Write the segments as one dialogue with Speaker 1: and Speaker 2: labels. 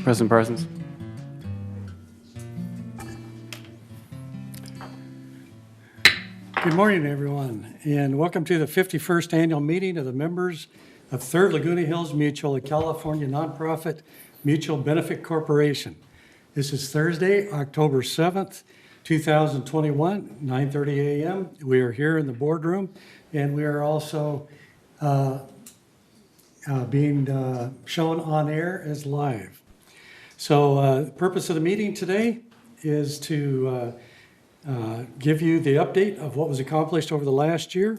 Speaker 1: President Parsons.
Speaker 2: Good morning, everyone, and welcome to the 51st annual meeting of the members of Third Laguna Hills Mutual, a California nonprofit mutual benefit corporation. This is Thursday, October 7th, 2021, 9:30 a.m. We are here in the boardroom, and we are also being shown on air as live. So the purpose of the meeting today is to give you the update of what was accomplished over the last year,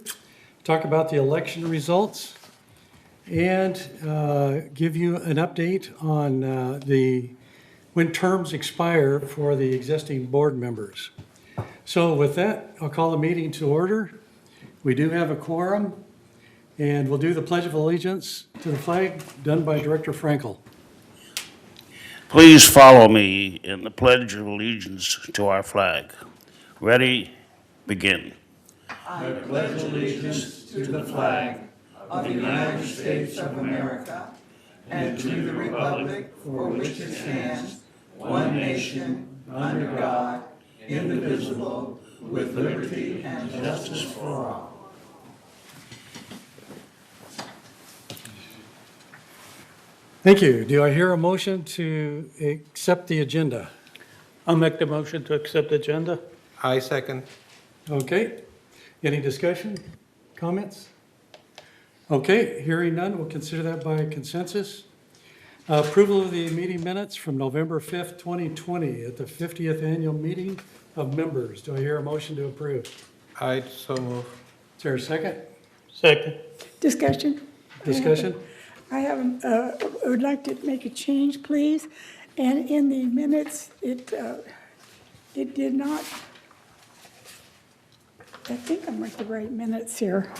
Speaker 2: talk about the election results, and give you an update on when terms expire for the existing board members. So with that, I'll call the meeting to order. We do have a quorum, and we'll do the Pledge of Allegiance to the flag done by Director Frankel.
Speaker 3: Please follow me in the Pledge of Allegiance to our flag. Ready, begin.
Speaker 4: I pledge allegiance to the flag of the United States of America and to the republic for which it stands, one nation, under God, indivisible, with liberty and justice for all.
Speaker 2: Thank you. Do I hear a motion to accept the agenda?
Speaker 5: I'll make the motion to accept the agenda.
Speaker 6: I second.
Speaker 2: Okay. Any discussion, comments? Okay, hearing none, we'll consider that by consensus. Approval of the meeting minutes from November 5th, 2020 at the 50th annual meeting of members. Do I hear a motion to approve?
Speaker 6: I so move.
Speaker 2: Is there a second?
Speaker 5: Second.
Speaker 7: Discussion?
Speaker 2: Discussion?
Speaker 7: I would like to make a change, please. And in the minutes, it did not, I think I'm with the right minutes here.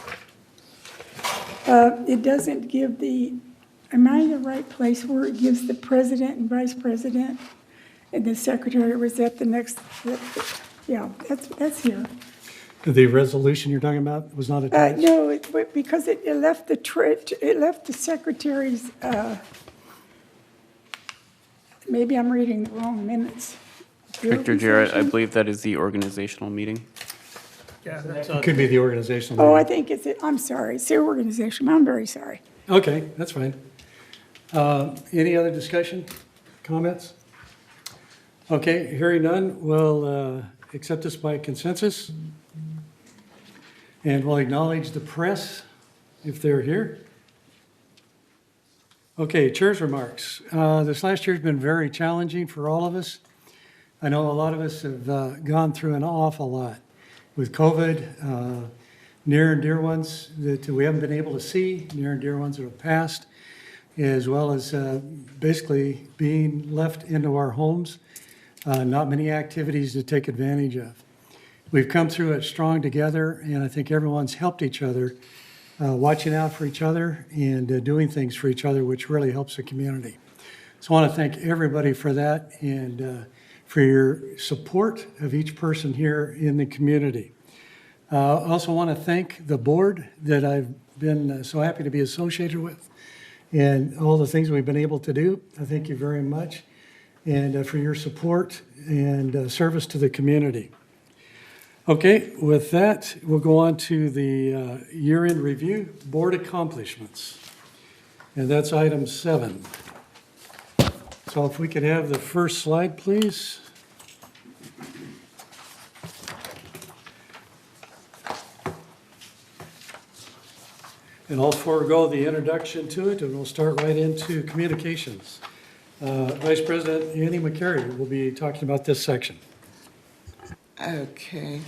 Speaker 7: It doesn't give am I in the right place where it gives the president and vice president and the secretary was at the next, yeah, that's here.
Speaker 2: The resolution you're talking about was not attached?
Speaker 7: No, because it left the secretary's, maybe I'm reading the wrong minutes.
Speaker 1: Director Jarrett, I believe that is the organizational meeting.
Speaker 5: Yeah, that's
Speaker 2: It could be the organizational
Speaker 7: Oh, I
Speaker 2: meeting.
Speaker 7: think I'm sorry, it's their organization, I'm very sorry.
Speaker 2: Okay, that's fine. Any other discussion, comments? Okay, hearing none, we'll accept this by consensus. And we'll acknowledge the press if they're here. Okay, chair's remarks. This last year's been very challenging for all of us. I know a lot of us have gone through an awful lot with COVID, near and dear ones that we haven't been able to see, near and dear ones that have passed, as well as basically being left into our homes, not many activities to take advantage of. We've come through it strong together, and I think everyone's helped each other, watching out for each other and doing things for each other, which really helps the community. So I want to thank everybody for that and for your support of each person here in the community. I also want to thank the board that I've been so happy to be associated with and all the things we've been able to do. I thank you very much and for your support and service to the community. Okay, with that, we'll go on to the year-end review, board accomplishments. And that's item 7. So if we could have the first slide, please. And I'll forego the introduction to it, and we'll start right into communications. Vice President Annie McCary will be talking about this section.
Speaker 4: Okay.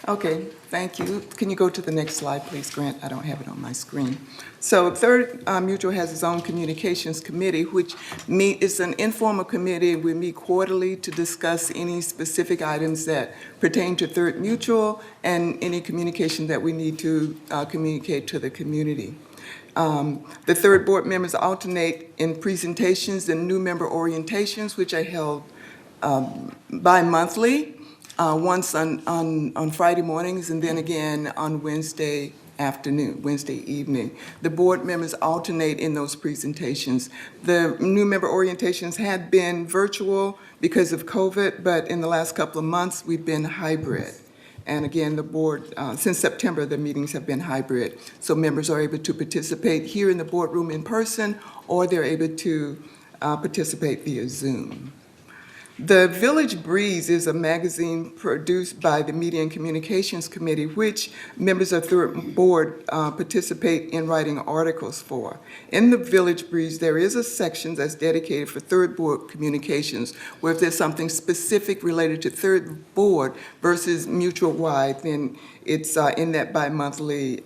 Speaker 4: Okay, thank you. Can you go to the next slide, please, Grant? I don't have it on my screen. So Third Mutual has its own communications committee, which is an informal committee. We meet quarterly to discuss any specific items that pertain to Third Mutual and any communication that we need to communicate to the community. The third board members alternate in presentations and new member orientations, which are held bi-monthly, once on Friday mornings and then again on Wednesday afternoon, Wednesday evening. The board members alternate in those presentations. The new member orientations had been virtual because of COVID, but in the last couple of months, we've been hybrid. And again, the board, since September, the meetings have been hybrid. So members are able to participate here in the boardroom in person, or they're able to participate via Zoom. The Village Breeze is a magazine produced by the Media and Communications Committee, which members of the board participate in writing articles for. In the Village Breeze, there is a section that's dedicated for third board communications, where if there's something specific related to third board versus mutual-wide, then it's in that bi-monthly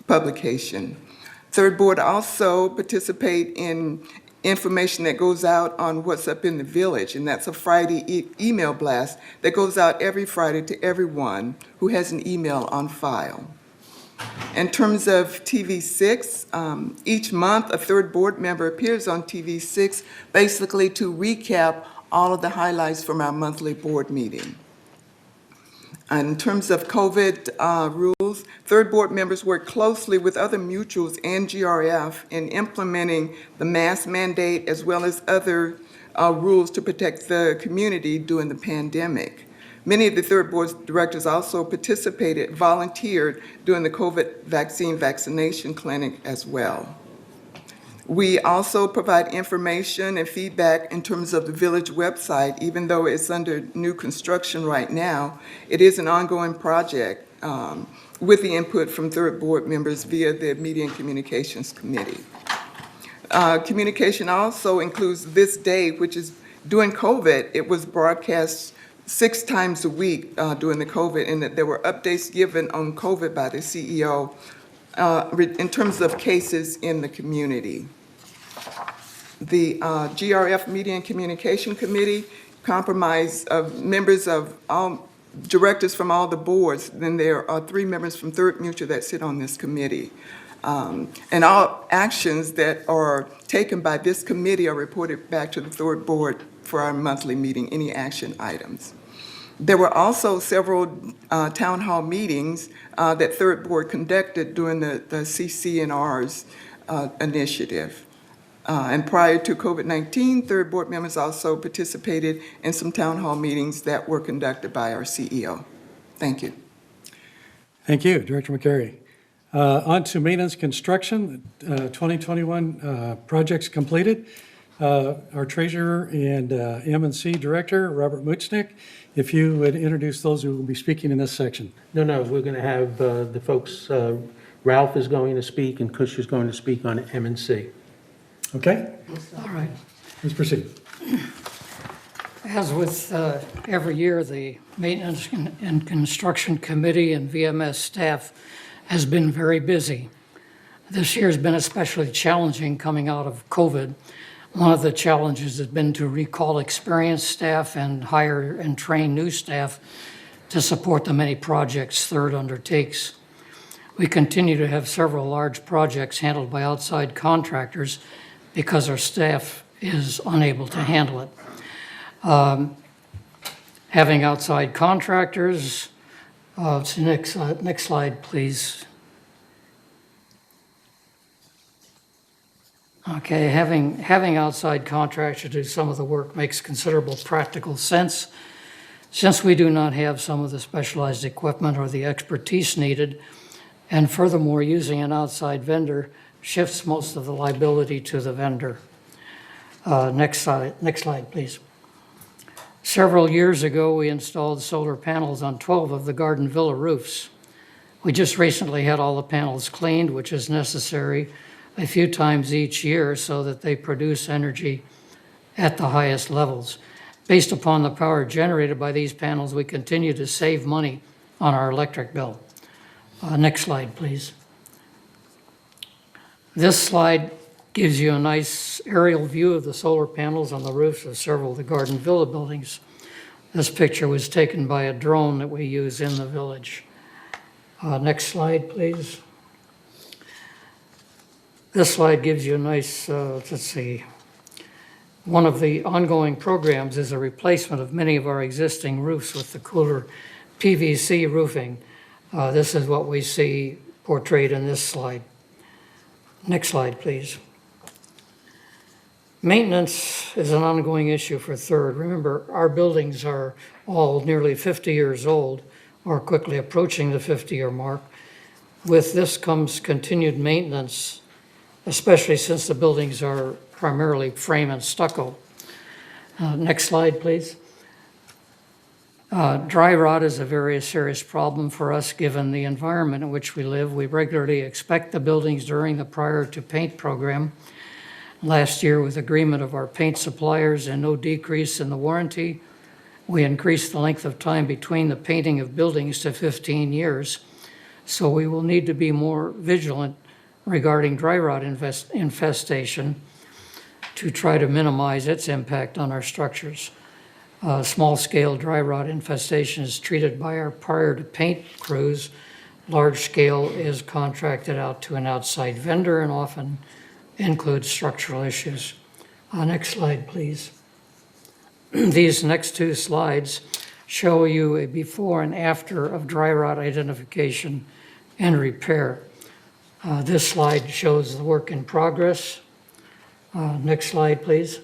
Speaker 4: publication. Third board also participate in information that goes out on what's up in the village, and that's a Friday email blast that goes out every Friday to everyone who has an email on file. In terms of TV6, each month a third board member appears on TV6 basically to recap all of the highlights from our monthly board meeting. In terms of COVID rules, third board members work closely with other mutuals and GRF in implementing the mask mandate as well as other rules to protect the community during the pandemic. Many of the third board directors also volunteered during the COVID vaccination clinic as well. We also provide information and feedback in terms of the village website. Even though it's under new construction right now, it is an ongoing project with the input from third board members via the Media and Communications Committee. Communication also includes this day, which is during COVID, it was broadcast 6 times a week during the COVID, and that there were updates given on COVID by the CEO in terms of cases in the community. The GRF Media and Communication Committee comprised of members of all directors from all the boards. Then there are 3 members from Third Mutual that sit on this committee. And all actions that are taken by this committee are reported back to the third board for our monthly meeting, any action items. There were also several town hall meetings that third board conducted during the CCNR's initiative. And prior to COVID-19, third board members also participated in some town hall meetings that were conducted by our CEO. Thank you.
Speaker 2: Thank you, Director McCary. On to maintenance construction, 2021 projects completed. Our treasurer and M&C director, Robert Muchnick, if you would introduce those who will be speaking in this section.
Speaker 5: No, we're going to have the folks, Ralph is going to speak and Kush is going to speak on M&C.
Speaker 2: Okay?
Speaker 8: All right.
Speaker 2: Please proceed.
Speaker 8: As with every year, the Maintenance and Construction Committee and VMS staff has been very busy. This year has been especially challenging coming out of COVID. One of the challenges has been to recall experienced staff and hire and train new staff to support the many projects Third undertakes. We continue to have several large projects handled by outside contractors because our staff is unable to handle it. Having outside contractors, next slide, please. Okay, having outside contractors do some of the work makes considerable practical sense. Since we do not have some of the specialized equipment or the expertise needed, and furthermore, using an outside vendor shifts most of the liability to the vendor. Next slide, please. Several years ago, we installed solar panels on 12 of the Garden Villa roofs. We just recently had all the panels cleaned, which is necessary a few times each year so that they produce energy at the highest levels. Based upon the power generated by these panels, we continue to save money on our electric bill. Next slide, please. This slide gives you a nice aerial view of the solar panels on the roofs of several of the Garden Villa buildings. This picture was taken by a drone that we use in the village. Next slide, please. This slide gives you a nice, let's see, one of the ongoing programs is a replacement of many of our existing roofs with the cooler PVC roofing. This is what we see portrayed in this slide. Next slide, please. Maintenance is an ongoing issue for Third. Remember, our buildings are all nearly 50 years old or quickly approaching the 50-year mark. With this comes continued maintenance, especially since the buildings are primarily frame and stucco. Next slide, please. Dry rot is a very serious problem for us given the environment in which we live. We regularly inspect the buildings during the prior to paint program. Last year, with agreement of our paint suppliers and no decrease in the warranty, we increased the length of time between the painting of buildings to 15 years. So we will need to be more vigilant regarding dry rot infestation to try to minimize its impact on our structures. Small-scale dry rot infestation is treated by our prior to paint crews. Large-scale is contracted out to an outside vendor and often includes structural issues. Next slide, please. These next two slides show you a before and after of dry rot identification and repair. This slide shows the work in progress. Next slide, please.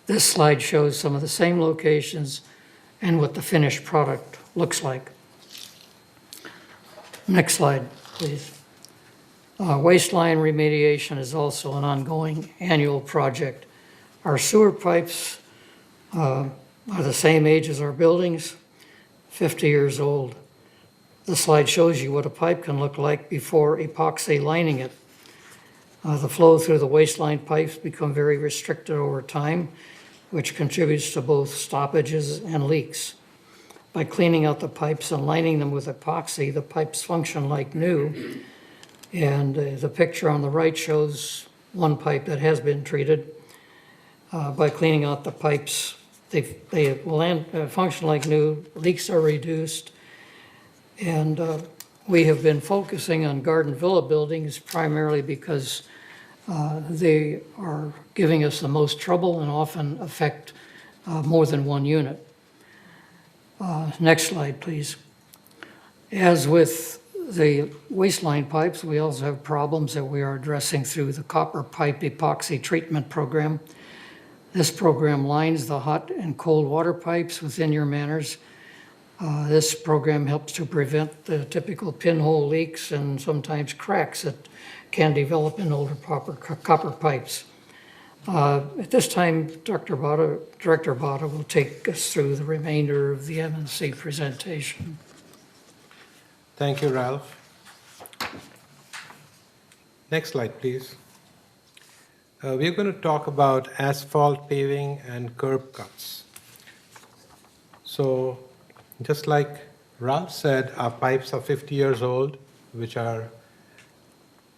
Speaker 8: This slide shows some of the same locations and what the finished product looks like. Next slide, please. Waistline remediation is also an ongoing annual project. Our sewer pipes are the same age as our buildings, 50 years old. The slide shows you what a pipe can look like before epoxy lining it. The flow through the waistline pipes become very restricted over time, which contributes to both stoppages and leaks. By cleaning out the pipes and lining them with epoxy, the pipes function like new. And the picture on the right shows one pipe that has been treated. By cleaning out the pipes, they will function like new, leaks are reduced. And we have been focusing on garden villa buildings primarily because they are giving us the most trouble and often affect more than one unit. Next slide, please. As with the waistline pipes, we also have problems that we are addressing through the copper pipe epoxy treatment program. This program lines the hot and cold water pipes within your manors. This program helps to prevent the typical pinhole leaks and sometimes cracks that can develop in older copper pipes. At this time, Director Bada will take us through the remainder of the M&C presentation.
Speaker 6: Thank you, Ralph. Next slide, please. We're going to talk about asphalt paving and curb cuts. So, just like Ralph said, our pipes are 50 years old, which are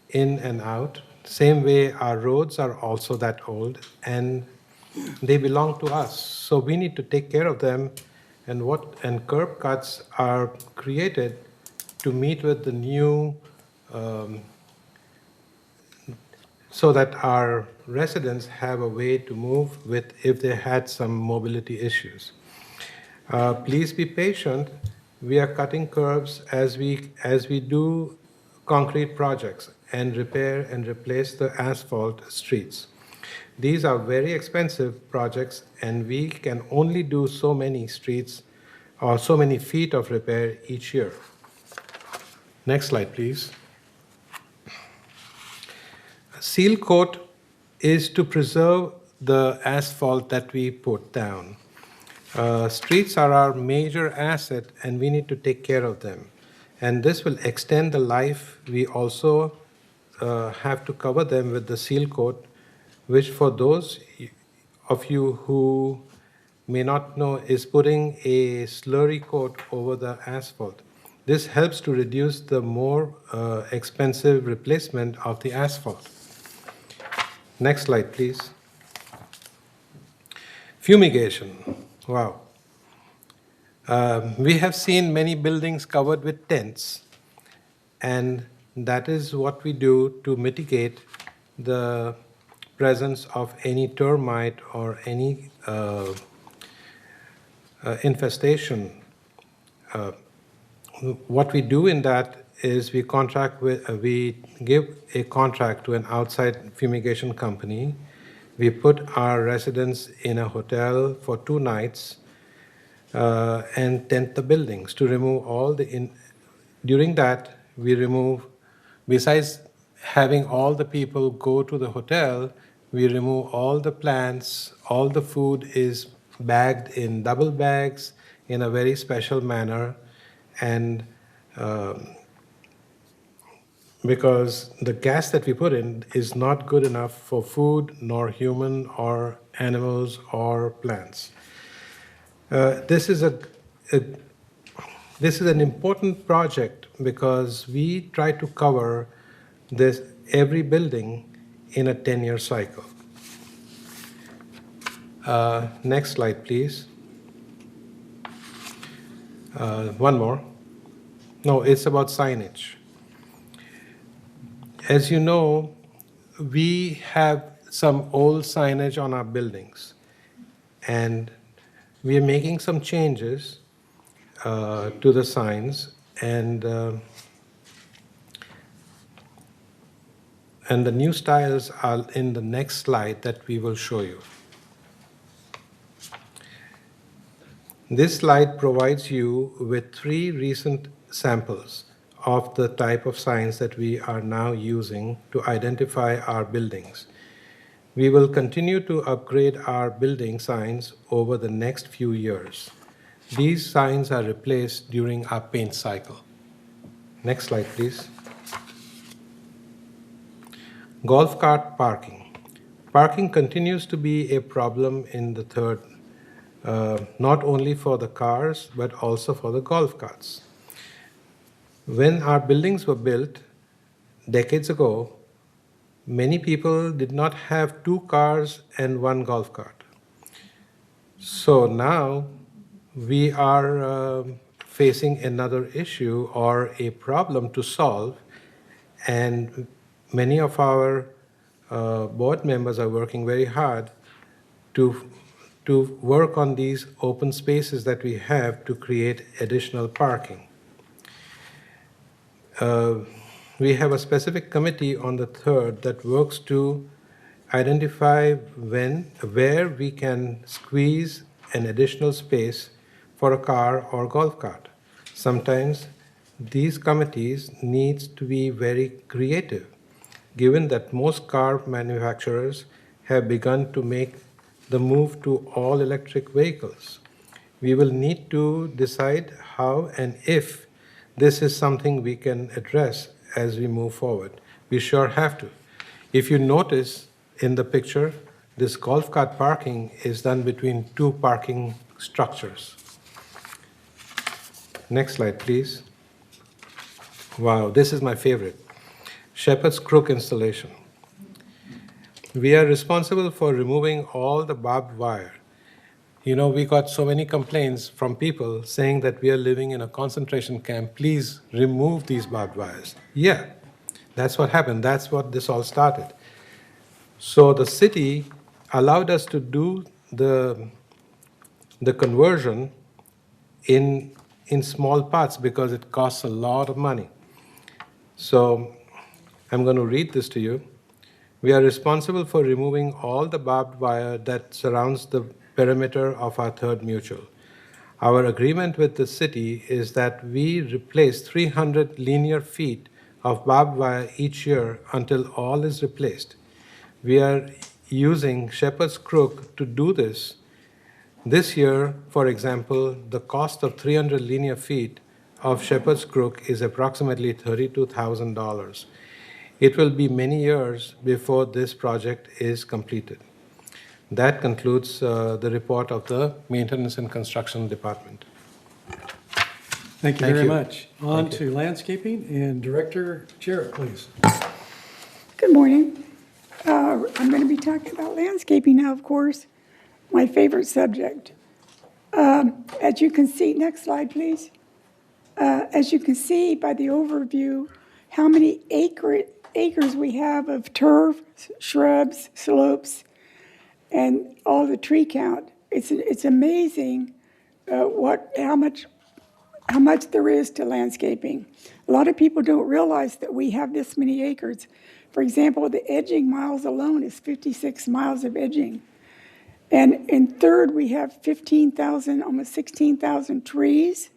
Speaker 6: in and out. Same way, our roads are also that old, and they belong to us. So we need to take care of them, and curb cuts are created to meet with the new, so that our residents have a way to move with if they had some mobility issues. Please be patient. We are cutting curbs as we do concrete projects and repair and replace the asphalt streets. These are very expensive projects, and we can only do so many streets or so many feet of repair each year. Next slide, please. Seal coat is to preserve the asphalt that we put down. Streets are our major asset, and we need to take care of them. And this will extend the life. We also have to cover them with the seal coat, which for those of you who may not know is putting a slurry coat over the asphalt. This helps to reduce the more expensive replacement of the asphalt. Next slide, please. Fumigation. Wow. We have seen many buildings covered with tents, and that is what we do to mitigate the presence of any termite or any infestation. what we do in that is we give a contract to an outside fumigation company. We put our residents in a hotel for 2 nights and tent the buildings to remove all the. During that, we remove, besides having all the people go to the hotel, we remove all the plants, all the food is bagged in double bags in a very special manner, and because the gas that we put in is not good enough for food, nor human or animals or plants. This is an important project because we try to cover this every building in a 10-year cycle. Next slide, please. One more. No, it's about signage. As you know, we have some old signage on our buildings, and we are making some changes to the signs, and the new styles are in the next slide that we will show you. This slide provides you with 3 recent samples of the type of signs that we are now using to identify our buildings. We will continue to upgrade our building signs over the next few years. These signs are replaced during our paint cycle. Next slide, please. Golf cart parking. Parking continues to be a problem in the third, not only for the cars, but also for the golf carts. When our buildings were built decades ago, many people did not have 2 cars and 1 golf cart. So now we are facing another issue or a problem to solve, and many of our board members are working very hard to work on these open spaces that we have to create additional parking. We have a specific committee on the 3rd that works to identify where we can squeeze an additional space for a car or golf cart. Sometimes these committees need to be very creative, given that most car manufacturers have begun to make the move to all electric vehicles. We will need to decide how and if this is something we can address as we move forward. We sure have to. If you notice in the picture, this golf cart parking is done between 2 parking structures. Next slide, please. Wow, this is my favorite. Shepherd's Crook installation. We are responsible for removing all the barbed wire. You know, we got so many complaints from people saying that we are living in a concentration camp. Please remove these barbed wires. Yeah, that's what happened. That's what this all started. So the city allowed us to do the conversion in small parts because it costs a lot of money. So I'm going to read this to you. We are responsible for removing all the barbed wire that surrounds the perimeter of our 3rd mutual. Our agreement with the city is that we replace 300 linear feet of barbed wire each year until all is replaced. We are using Shepherd's Crook to do this. This year, for example, the cost of 300 linear feet of Shepherd's Crook is approximately $32,000. It will be many years before this project is completed. That concludes the report of the Maintenance and Construction Department.
Speaker 2: Thank you
Speaker 6: Thank
Speaker 2: very
Speaker 6: you.
Speaker 2: much. On to landscaping, and Director Jarrett, please.
Speaker 7: Good morning. I'm going to be talking about landscaping now, of course, my favorite subject. As you can see, next slide, please. As you can see by the overview, how many acres we have of turf, shrubs, slopes, and all the tree count. It's amazing how much how much there is to landscaping. A lot of people don't realize that we have this many acres. For example, the edging miles alone is 56 miles of edging. And in third, we have 15,000, almost 16,000 trees.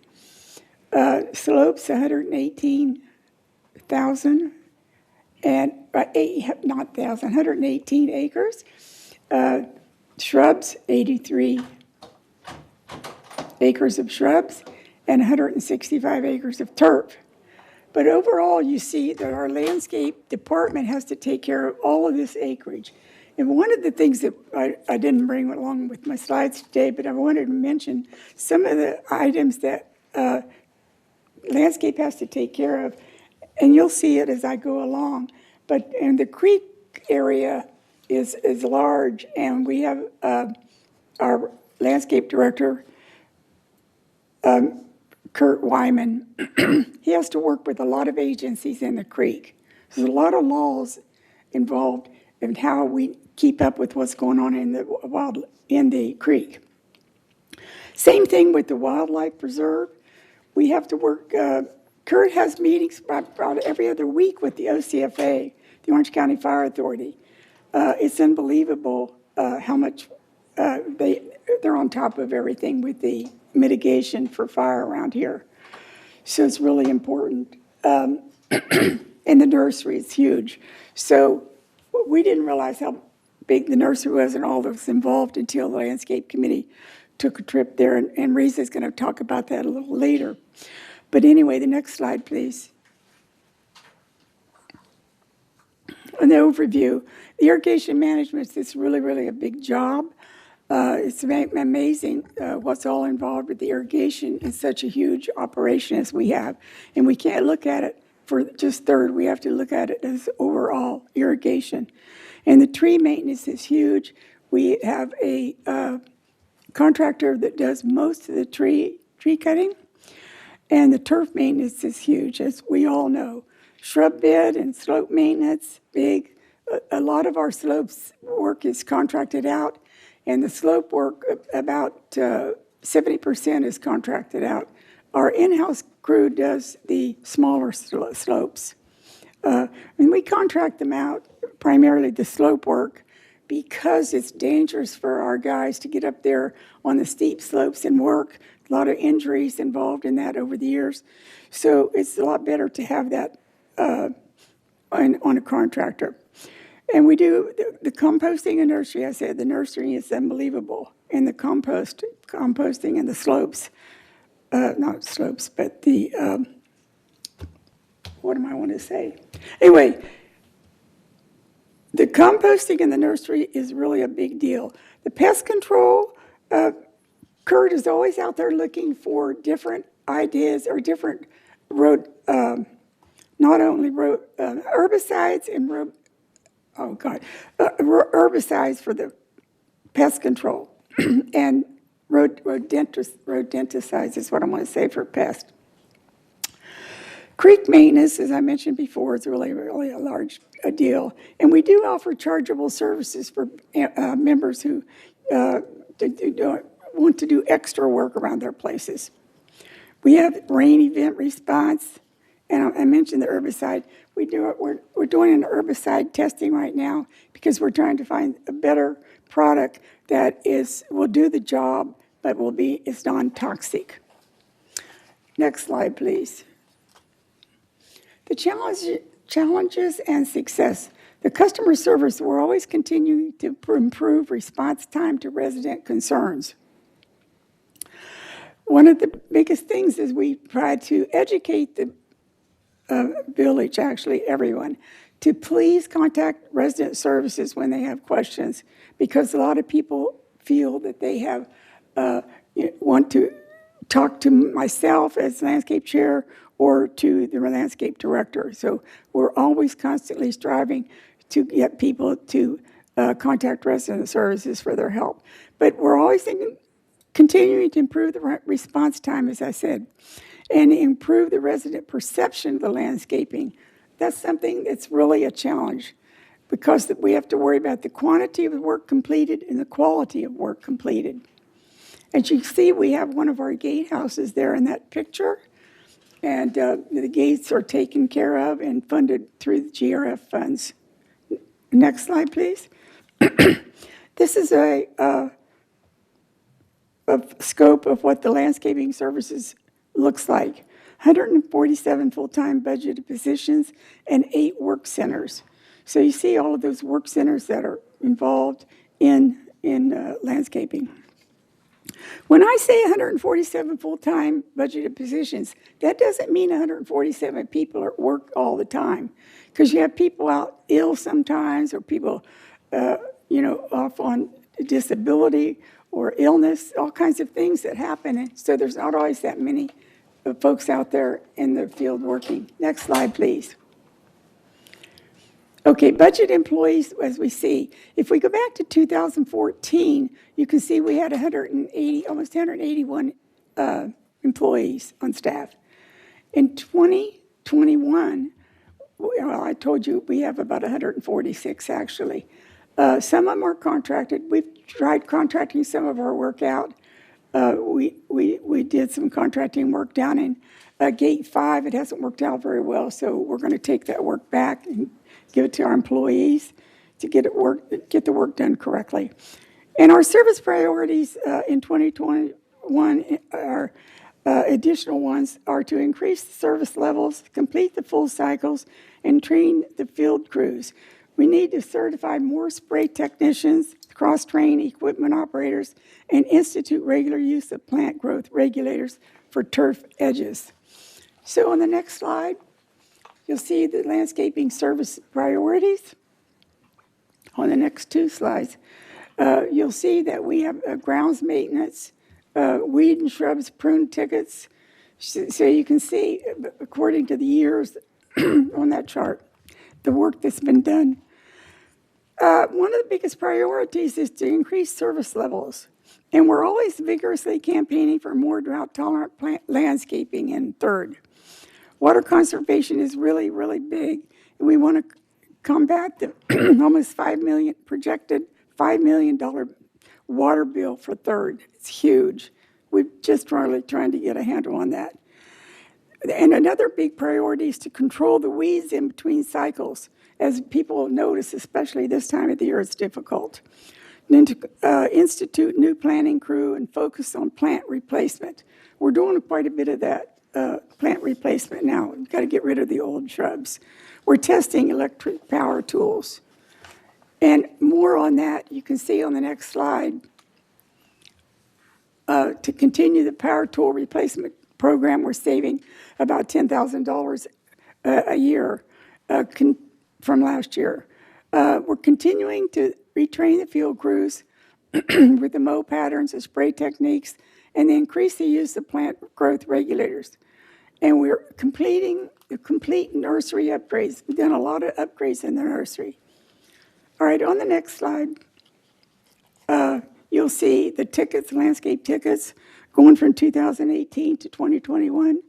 Speaker 7: Slopes, 118,000, and, not thousand, 118 acres. Shrubs, 83 acres of shrubs, and 165 acres of turf. But overall, you see that our landscape department has to take care of all of this acreage. And one of the things that I didn't bring along with my slides today, but I wanted to mention some of the items that landscape has to take care of, and you'll see it as I go along. But in the creek area is large, and we have our landscape director, Kurt Wyman. He has to work with a lot of agencies in the creek. There's a lot of laws involved in how we keep up with what's going on in the creek. Same thing with the wildlife preserve. We have to work. Kurt has meetings about every other week with the OCFA, the Orange County Fire Authority. It's unbelievable how much they're on top of everything with the mitigation for fire around here. So it's really important. And the nursery is huge. So we didn't realize how big the nursery was and all that was involved until the landscape committee took a trip there. And Risa's going to talk about that a little later. But anyway, the next slide, please. An overview. The irrigation management is really, really a big job. It's amazing what's all involved with the irrigation in such a huge operation as we have. And we can't look at it for just third. We have to look at it as overall irrigation. And the tree maintenance is huge. We have a contractor that does most of the tree cutting. And the turf maintenance is huge, as we all know. Shrub bed and slope maintenance, big. A lot of our slopes work is contracted out, and the slope work, about 70% is contracted out. Our in-house crew does the smaller slopes. And we contract them out, primarily the slope work, because it's dangerous for our guys to get up there on the steep slopes and work. A lot of injuries involved in that over the years. So it's a lot better to have that on a contractor. And we do the composting and nursery. I said the nursery is unbelievable. And the composting and the slopes, not slopes, but the, what am I want to say? Anyway, the composting in the nursery is really a big deal. The pest control, Kurt is always out there looking for different ideas or different not only herbicides and herbicides for the pest control and rodenticides is what I want to say for pest. Creek maintenance, as I mentioned before, is really, really a large deal. And we do offer chargeable services for members who want to do extra work around their places. We have rain event response, and I mentioned the herbicide. We're doing an herbicide testing right now because we're trying to find a better product that will do the job, but is non-toxic. Next slide, please. The challenges and success. The customer service, we're always continuing to improve response time to resident concerns. One of the biggest things is we try to educate the village, actually everyone, to please contact resident services when they have questions, because a lot of people feel that they have want to talk to myself as landscape chair or to the landscape director. So we're always constantly striving to get people to contact resident services for their help. But we're always continuing to improve the response time, as I said, and improve the resident perception of the landscaping. That's something that's really a challenge because we have to worry about the quantity of work completed and the quality of work completed. As you see, we have one of our gatehouses there in that picture. And the gates are taken care of and funded through the GRF funds. Next slide, please. This is a scope of what the landscaping services looks like. 147 full-time budgeted positions and 8 work centers. So you see all of those work centers that are involved in landscaping. When I say 147 full-time budgeted positions, that doesn't mean 147 people are at work all the time, because you have people out ill sometimes, or people, off on disability or illness, all kinds of things that happen. And so there's not always that many folks out there in the field working. Next slide, please. Okay, budget employees, as we see, if we go back to 2014, you can see we had almost 181 employees on staff. In 2021, well, I told you we have about 146 actually. Some of them are contracted. We've tried contracting some of our work out. We did some contracting work down in Gate 5. It hasn't worked out very well, so we're going to take that work back and give it to our employees to get the work done correctly. And our service priorities in 2021 are additional ones are to increase the service levels, complete the full cycles, and train the field crews. We need to certify more spray technicians, cross-train equipment operators, and institute regular use of plant growth regulators for turf edges. So on the next slide, you'll see the landscaping service priorities. On the next 2 slides, you'll see that we have grounds maintenance, weed and shrubs prune tickets. So you can see, according to the years on that chart, the work that's been done. One of the biggest priorities is to increase service levels. And we're always vigorously campaigning for more drought-tolerant plant landscaping in third. Water conservation is really, really big. And we want to combat the almost projected $5 million water bill for third. It's huge. We're just really trying to get a handle on that. And another big priority is to control the weeds in between cycles. As people notice, especially this time of the year, it's difficult. And then to institute new planting crew and focus on plant replacement. We're doing quite a bit of that plant replacement now. We've got to get rid of the old shrubs. We're testing electric power tools. And more on that, you can see on the next slide. To continue the power tool replacement program, we're saving about $10,000 a year from last year. We're continuing to retrain the field crews with the mow patterns, the spray techniques, and increase the use of plant growth regulators. And we're completing the complete nursery upgrades. We've done a lot of upgrades in the nursery. All right, on the next slide, you'll see the tickets, landscape tickets, going from 2018 to 2021,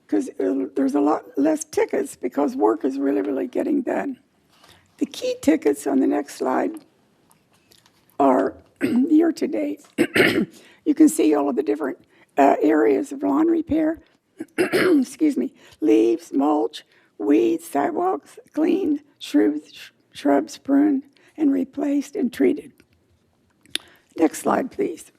Speaker 7: because there's a lot less tickets because work is really, really getting done. The key tickets on the next slide are year-to-date. You can see all of the different areas of lawn repair, excuse me, leaves, mulch, weeds, sidewalks, cleaned, shrubs pruned, and replaced and treated. Next slide, please.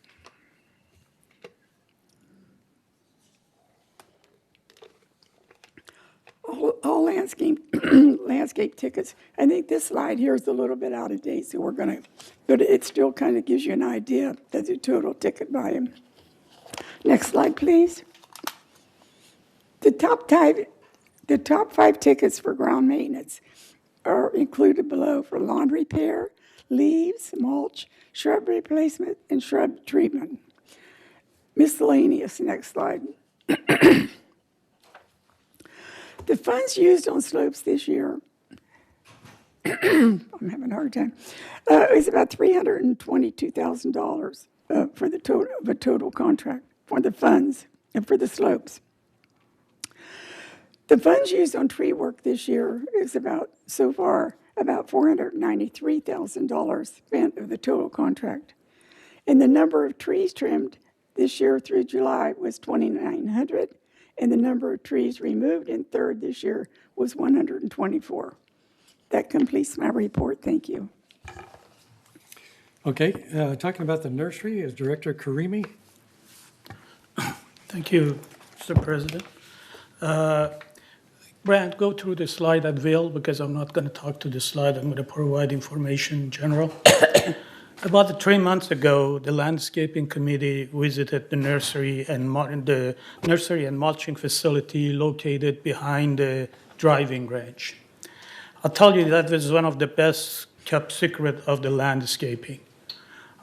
Speaker 7: All landscape tickets. I think this slide here is a little bit out of date, so but it still kind of gives you an idea of the total ticket volume. Next slide, please. The top 5 tickets for ground maintenance are included below for lawn repair, leaves, mulch, shrub replacement, and shrub treatment. Miscellaneous, next slide. The funds used on slopes this year, I'm having a hard time, is about $322,000 for the total contract for the funds and for the slopes. The funds used on tree work this year is about $493,000 spent of the total contract. And the number of trees trimmed this year through July was 2,900, and the number of trees removed in third this year was 124. That completes my report. Thank you.
Speaker 2: Okay, talking about the nursery is Director Karimi.
Speaker 9: Thank you, Mr. President. Brad, go through the slide at will, because I'm not going to talk to the slide. I'm going to provide information in general. About 3 months ago, the landscaping committee visited the nursery and mulching facility located behind the driving range. I'll tell you, that was one of the best kept secret of the landscaping.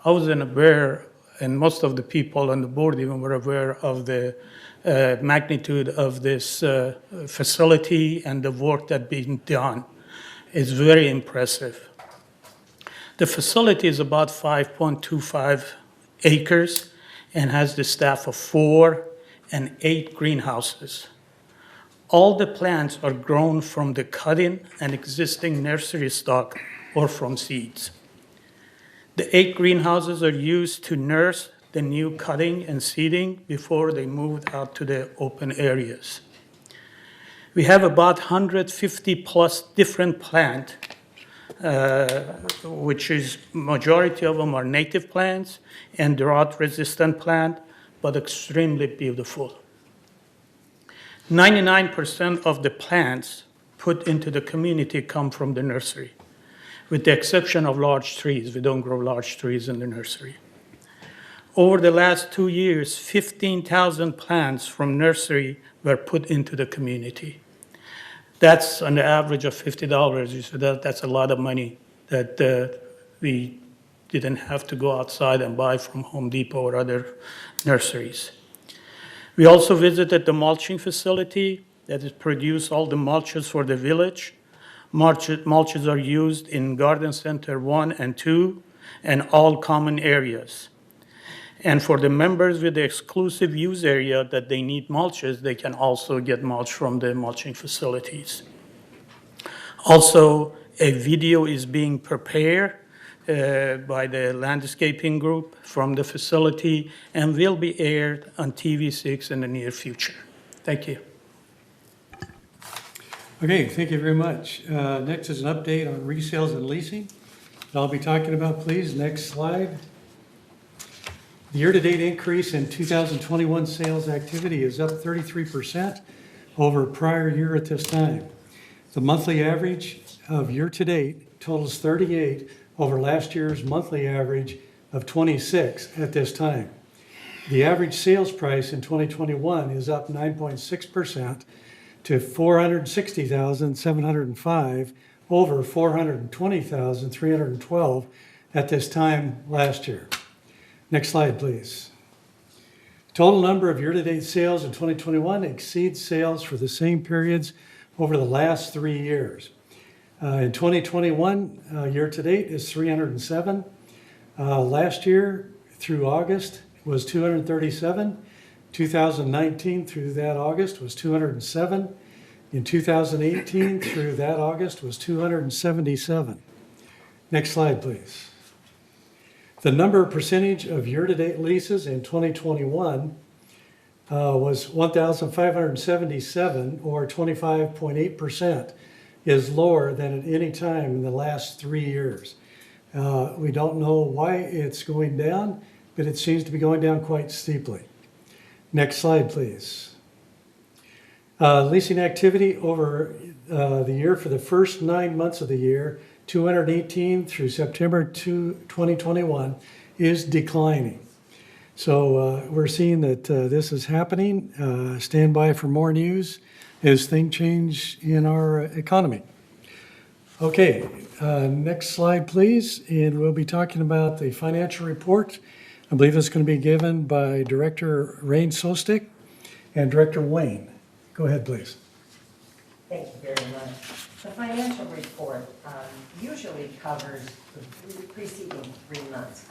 Speaker 9: I wasn't aware, and most of the people on the board even were aware of the magnitude of this facility and the work that being done. It's very impressive. The facility is about 5.25 acres and has the staff of 4 and 8 greenhouses. All the plants are grown from the cutting and existing nursery stock or from seeds. The 8 greenhouses are used to nurse the new cutting and seeding before they moved out to the open areas. We have about 150 plus different plants, which is majority of them are native plants and drought resistant plant, but extremely beautiful. 99% of the plants put into the community come from the nursery, with the exception of large trees. We don't grow large trees in the nursery. Over the last 2 years, 15,000 plants from nursery were put into the community. That's on the average of $50. You said that's a lot of money that we didn't have to go outside and buy from Home Depot or other nurseries. We also visited the mulching facility that has produced all the mulches for the village. Mulches are used in Garden Center 1 and 2 and all common areas. And for the members with the exclusive use area that they need mulches, they can also get mulch from the mulching facilities. Also, a video is being prepared by the landscaping group from the facility and will be aired on TV6 in the near future. Thank you.
Speaker 2: Okay, thank you very much. Next is an update on resales and leasing. I'll be talking about, please, next slide. The year-to-date increase in 2021 sales activity is up 33% over prior year at this time. The monthly average of year-to-date totals 38 over last year's monthly average of 26 at this time. The average sales price in 2021 is up 9.6% to $460,705 over $420,312 at this time last year. Next slide, please. Total number of year-to-date sales in 2021 exceeds sales for the same periods over the last 3 years. In 2021, year-to-date is 307. Last year through August was 237. 2019 through that August was 207. In 2018 through that August was 277. Next slide, please. The number percentage of year-to-date leases in 2021 was 1,577, or 25.8%, is lower than at any time in the last 3 years. We don't know why it's going down, but it seems to be going down quite steeply. Next slide, please. Leasing activity over the year for the first 9 months of the year, 218 through September 2021, is declining. So we're seeing that this is happening. Stand by for more news as things change in our economy. Okay, next slide, please. And we'll be talking about the financial report. I believe it's going to be given by Director Rain Sostek and Director Wayne. Go ahead, please.
Speaker 10: Thank you very much. The financial report usually covers the preceding 3 months.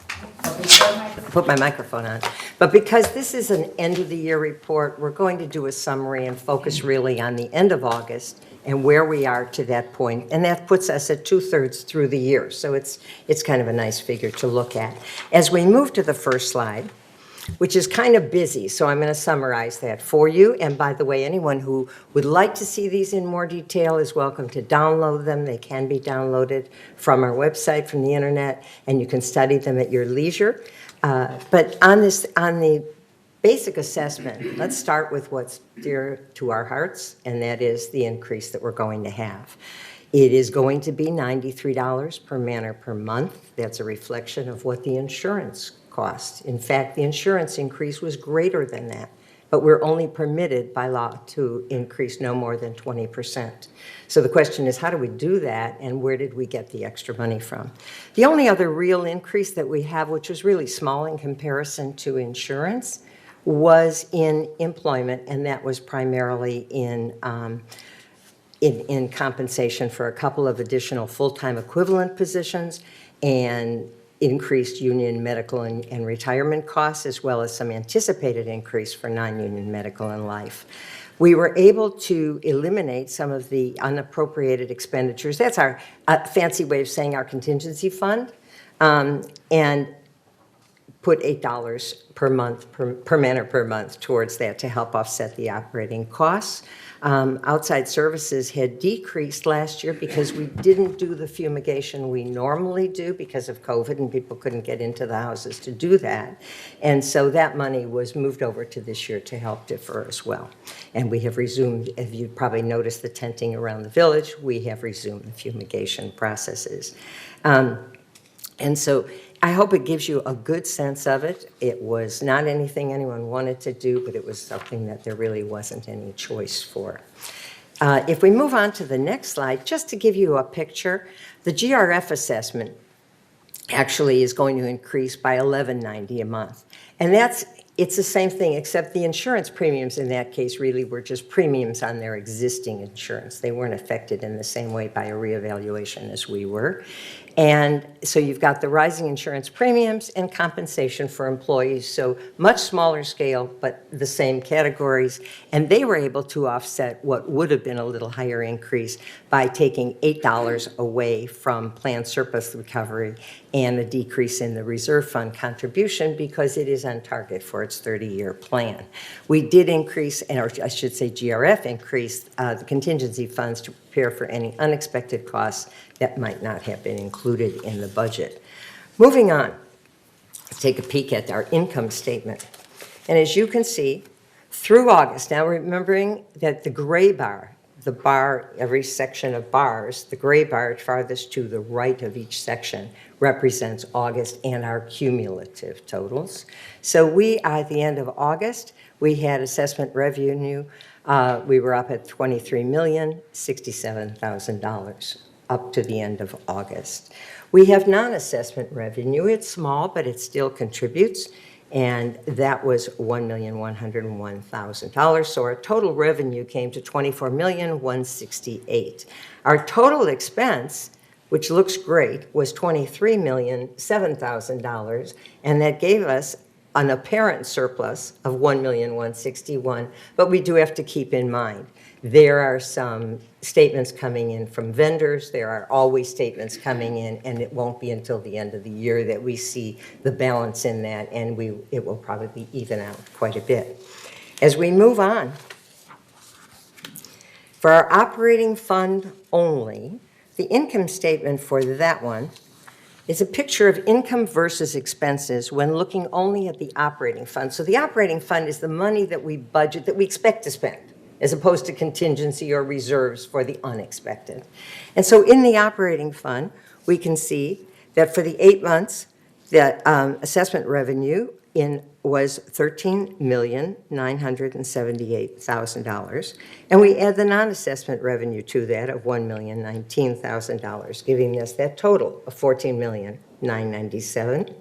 Speaker 10: Put my microphone on. But because this is an end-of-the-year report, we're going to do a summary and focus really on the end of August and where we are to that point. And that puts us at 2/3 through the year. So it's kind of a nice figure to look at. As we move to the first slide, which is kind of busy, so I'm going to summarize that for you. And by the way, anyone who would like to see these in more detail is welcome to download them. They can be downloaded from our website, from the internet, and you can study them at your leisure. But on the basic assessment, let's start with what's dear to our hearts, and that is the increase that we're going to have. It is going to be $93 per manor per month. That's a reflection of what the insurance cost. In fact, the insurance increase was greater than that, but we're only permitted by law to increase no more than 20%. So the question is, how do we do that, and where did we get the extra money from? The only other real increase that we have, which was really small in comparison to insurance, was in employment, and that was primarily in compensation for a couple of additional full-time equivalent positions and increased union medical and retirement costs, as well as some anticipated increase for non-union medical and life. We were able to eliminate some of the unappropriated expenditures. That's our fancy way of saying our contingency fund, and put $8 per month, per manor per month towards that to help offset the operating costs. Outside services had decreased last year because we didn't do the fumigation we normally do because of COVID, and people couldn't get into the houses to do that. And so that money was moved over to this year to help defer as well. And we have resumed, if you probably noticed the tenting around the village, we have resumed the fumigation processes. And so I hope it gives you a good sense of it. It was not anything anyone wanted to do, but it was something that there really wasn't any choice for. If we move on to the next slide, just to give you a picture, the GRF assessment actually is going to increase by $11.90 a month. And it's the same thing, except the insurance premiums in that case really were just premiums on their existing insurance. They weren't affected in the same way by a reevaluation as we were. And so you've got the rising insurance premiums and compensation for employees, so much smaller scale, but the same categories. And they were able to offset what would have been a little higher increase by taking $8 away from planned surplus recovery and a decrease in the reserve fund contribution because it is on target for its 30-year plan. We did increase, or I should say GRF increased the contingency funds to prepare for any unexpected costs that might not have been included in the budget. Moving on, let's take a peek at our income statement. And as you can see, through August, now remembering that the gray bar, the bar, every section of bars, the gray bar farthest to the right of each section represents August and our cumulative totals. So we, at the end of August, we had assessment revenue, we were up at $23,067,000 up to the end of August. We have non-assessment revenue. It's small, but it still contributes, and that was $1,101,000. So our total revenue came to $24,168,000. Our total expense, which looks great, was $23,007,000, and that gave us an apparent surplus of $1,161,000. But we do have to keep in mind there are some statements coming in from vendors. There are always statements coming in, and it won't be until the end of the year that we see the balance in that, and it will probably even out quite a bit. As we move on, for our operating fund only, the income statement for that one is a picture of income versus expenses when looking only at the operating fund. So the operating fund is the money that we budget, that we expect to spend, as opposed to contingency or reserves for the unexpected. And so in the operating fund, we can see that for the 8 months, the assessment revenue was $13,978,000. And we add the non-assessment revenue to that of $1,019,000, giving us that total of $14,997,000.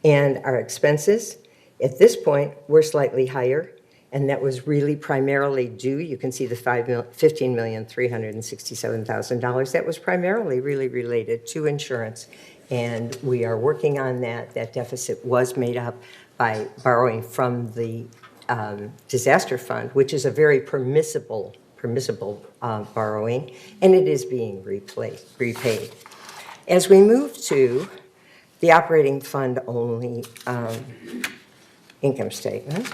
Speaker 10: And our expenses, at this point, were slightly higher. And that was really primarily due, you can see the $15,367,000. That was primarily really related to insurance. And we are working on that. That deficit was made up by borrowing from the disaster fund, which is a very permissible borrowing, and it is being repaid. As we move to the operating fund only income statement.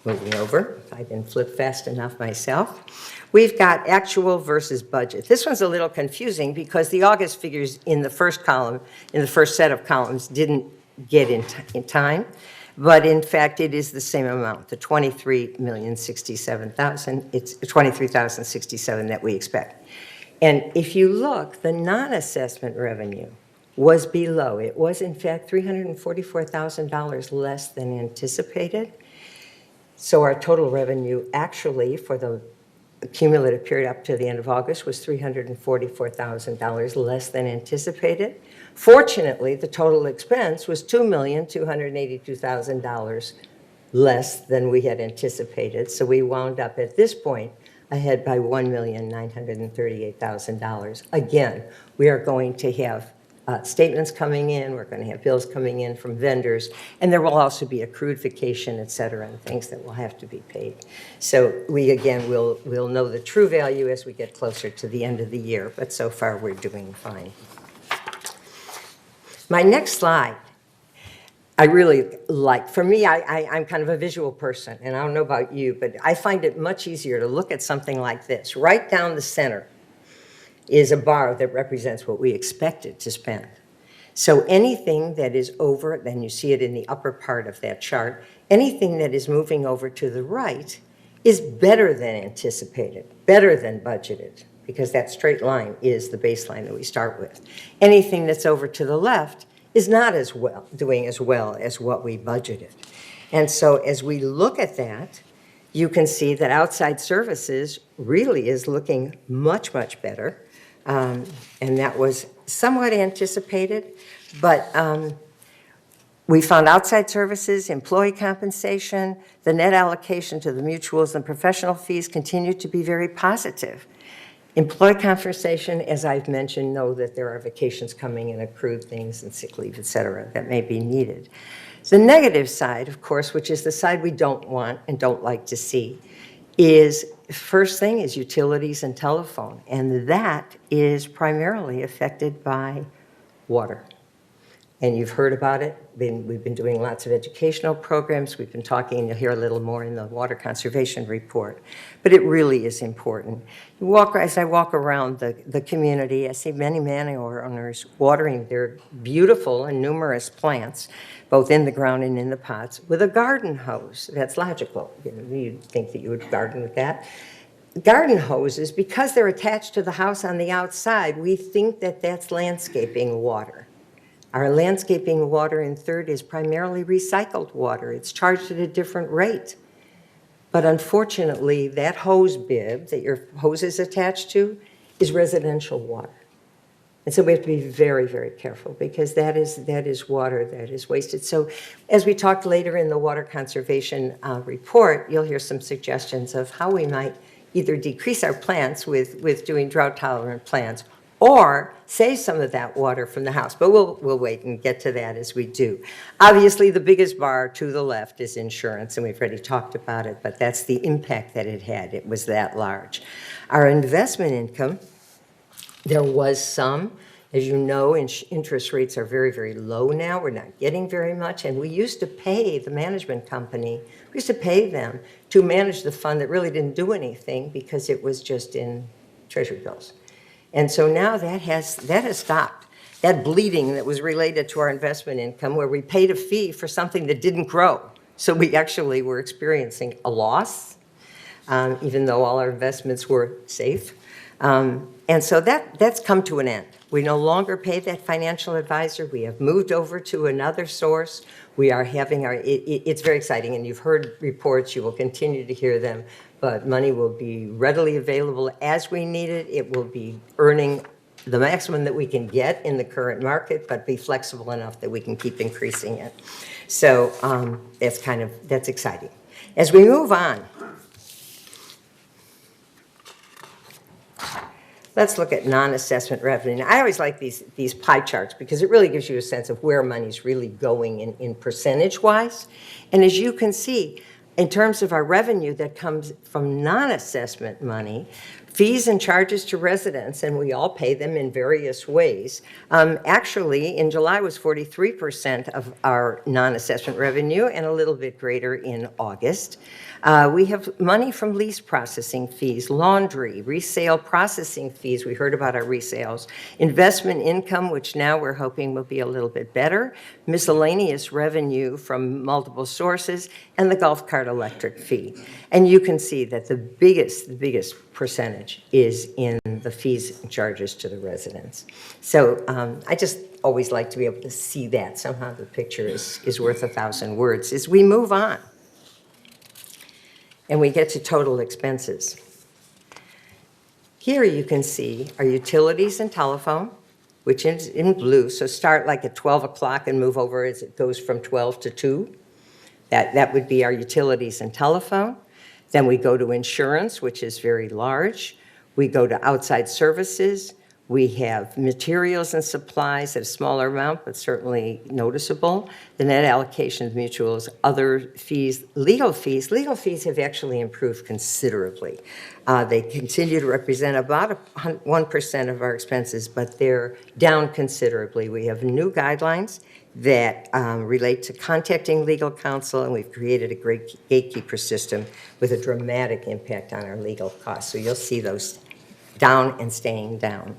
Speaker 10: Moving over, if I didn't flip fast enough myself. We've got actual versus budget. This one's a little confusing because the August figures in the first column, in the first set of columns, didn't get in time. But in fact, it is the same amount, the $23,067,000. It's $23,067 that we expect. And if you look, the non-assessment revenue was below. It was in fact $344,000 less than anticipated. So our total revenue actually for the cumulative period up to the end of August was $344,000 less than anticipated. Fortunately, the total expense was $2,282,000 less than we had anticipated. So we wound up at this point ahead by $1,938,000. Again, we are going to have statements coming in, we're going to have bills coming in from vendors, and there will also be accrued vacation, et cetera, and things that will have to be paid. So we, again, will know the true value as we get closer to the end of the year, but so far we're doing fine. My next slide, I really like. For me, I'm kind of a visual person, and I don't know about you, but I find it much easier to look at something like this. Right down the center is a bar that represents what we expected to spend. So anything that is over, then you see it in the upper part of that chart, anything that is moving over to the right is better than anticipated, better than budgeted, because that straight line is the baseline that we start with. Anything that's over to the left is not as well, doing as well as what we budgeted. And so as we look at that, you can see that outside services really is looking much, much better. And that was somewhat anticipated, but we found outside services, employee compensation, the net allocation to the mutuals and professional fees continued to be very positive. Employee compensation, as I've mentioned, know that there are vacations coming and accrued things and sick leave, et cetera, that may be needed. The negative side, of course, which is the side we don't want and don't like to see, is first thing is utilities and telephone, and that is primarily affected by water. And you've heard about it. We've been doing lots of educational programs. We've been talking, and you'll hear a little more in the water conservation report. But it really is important. As I walk around the community, I see many owners watering their beautiful and numerous plants, both in the ground and in the pots, with a garden hose. That's logical. You'd think that you would garden with that. Garden hoses, because they're attached to the house on the outside, we think that that's landscaping water. Our landscaping water in third is primarily recycled water. It's charged at a different rate. But unfortunately, that hose bib that your hose is attached to is residential water. And so we have to be very, very careful because that is water that is wasted. So as we talked later in the water conservation report, you'll hear some suggestions of how we might either decrease our plants with doing drought-tolerant plants or save some of that water from the house. But we'll wait and get to that as we do. Obviously, the biggest bar to the left is insurance, and we've already talked about it, but that's the impact that it had. It was that large. Our investment income, there was some. As you know, interest rates are very, very low now. We're not getting very much, and we used to pay the management company, we used to pay them to manage the fund that really didn't do anything because it was just in treasury bills. And so now that has stopped. That bleeding that was related to our investment income, where we paid a fee for something that didn't grow. So we actually were experiencing a loss, even though all our investments were safe. And so that's come to an end. We no longer pay that financial advisor. We have moved over to another source. We are having it's very exciting, and you've heard reports, you will continue to hear them, but money will be readily available as we need it. It will be earning the maximum that we can get in the current market, but be flexible enough that we can keep increasing it. So that's exciting. As we move on, let's look at non-assessment revenue. Now, I always like these pie charts because it really gives you a sense of where money's really going in percentage-wise. And as you can see, in terms of our revenue that comes from non-assessment money, Fees and charges to residents, and we all pay them in various ways. Actually, in July was 43% of our non-assessment revenue and a little bit greater in August. We have money from lease processing fees, laundry, resale processing fees. We heard about our resales. Investment income, which now we're hoping will be a little bit better. Miscellaneous revenue from multiple sources, and the golf cart electric fee. And you can see that the biggest percentage is in the fees and charges to the residents. So I just always like to be able to see that. Somehow the picture is worth 1,000 words. As we move on, and we get to total expenses. Here you can see our utilities and telephone, which is in blue. So start like at 12 o'clock and move over as it goes from 12 to 2. That would be our utilities and telephone. Then we go to insurance, which is very large. We go to outside services. We have materials and supplies at a smaller amount, but certainly noticeable. The net allocation of mutuals, other fees, legal fees. Legal fees have actually improved considerably. They continue to represent about 1% of our expenses, but they're down considerably. We have new guidelines that relate to contacting legal counsel, and we've created a great gatekeeper system with a dramatic impact on our legal costs. So you'll see those down and staying down.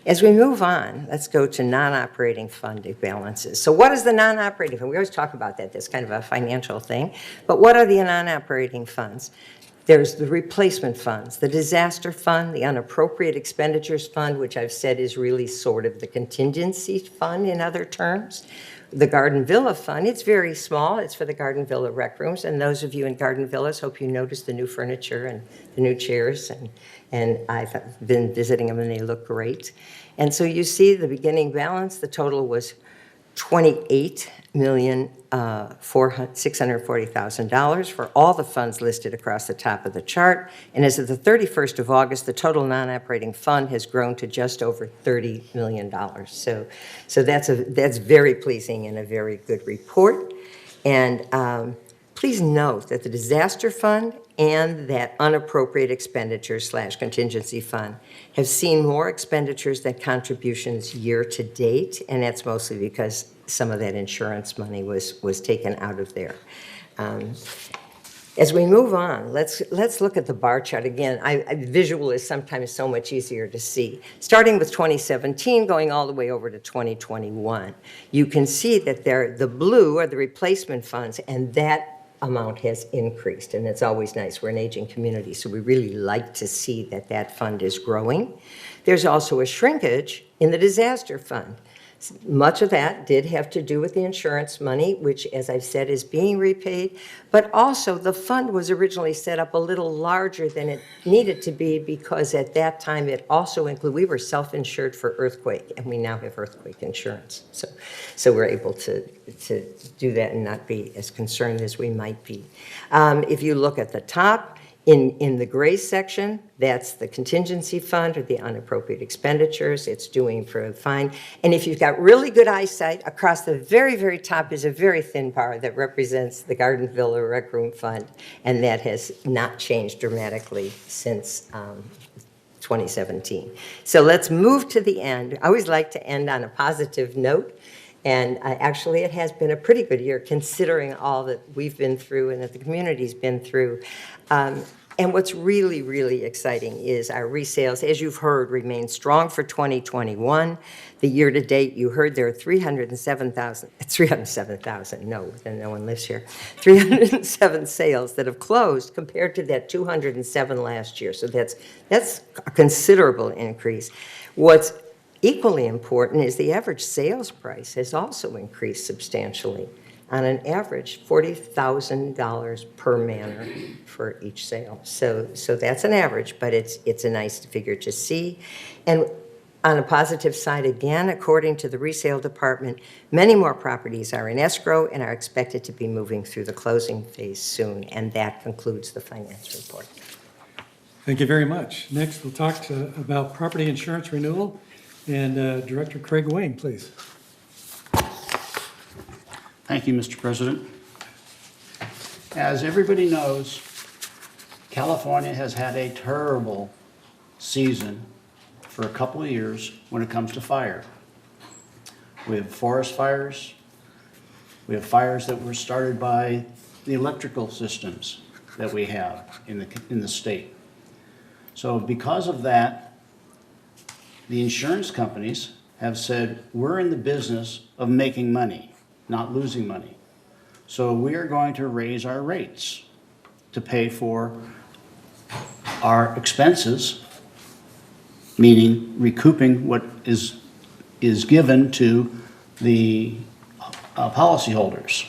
Speaker 10: As we move on, let's go to non-operating fund balances. So what is the non-operating fund? We always talk about that. That's kind of a financial thing. But what are the non-operating funds? There's the replacement funds, the disaster fund, the unappropriate expenditures fund, which I've said is really sort of the contingency fund in other terms. The Garden Villa Fund, it's very small. It's for the Garden Villa rec rooms. And those of you in Garden Villas, hope you noticed the new furniture and the new chairs. And I've been visiting them and they look great. And so you see the beginning balance, the total was $28,640,000 for all the funds listed across the top of the chart. And as of the 31st of August, the total non-operating fund has grown to just over $30 million. So that's very pleasing and a very good report. And please note that the disaster fund and that unappropriate expenditure / contingency fund have seen more expenditures than contributions year to date, and that's mostly because some of that insurance money was taken out of there. As we move on, let's look at the bar chart again. Visual is sometimes so much easier to see. Starting with 2017, going all the way over to 2021, you can see that the blue are the replacement funds, and that amount has increased, and it's always nice. We're an aging community, so we really like to see that that fund is growing. There's also a shrinkage in the disaster fund. Much of that did have to do with the insurance money, which, as I've said, is being repaid, but also the fund was originally set up a little larger than it needed to be because at that time it also included, we were self-insured for earthquake, and we now have earthquake insurance. So we're able to do that and not be as concerned as we might be. If you look at the top, in the gray section, that's the contingency fund or the unappropriate expenditures. It's doing fine. And if you've got really good eyesight, across the very, very top is a very thin bar that represents the Garden Villa Rec Room Fund, and that has not changed dramatically since 2017. So let's move to the end. I always like to end on a positive note. And actually, it has been a pretty good year considering all that we've been through and that the community's been through. And what's really, really exciting is our resales, as you've heard, remain strong for 2021. The year to date, you heard there are 307,000, no, then no one lives here, 307 sales that have closed compared to that 207 last year. So that's a considerable increase. What's equally important is the average sales price has also increased substantially. On an average, $40,000 per manor for each sale. So that's an average, but it's a nice figure to see. And on a positive side, again, according to the resale department, many more properties are in escrow and are expected to be moving through the closing phase soon. And that concludes the finance report.
Speaker 2: Thank you very much. Next, we'll talk about property insurance renewal. And Director Craig Wayne, please.
Speaker 11: Thank you, Mr. President. As everybody knows, California has had a terrible season for a couple of years when it comes to fire. We have forest fires. We have fires that were started by the electrical systems that we have in the state. So because of that, the insurance companies have said, we're in the business of making money, not losing money. So we are going to raise our rates to pay for our expenses, meaning recouping what is given to the policyholders.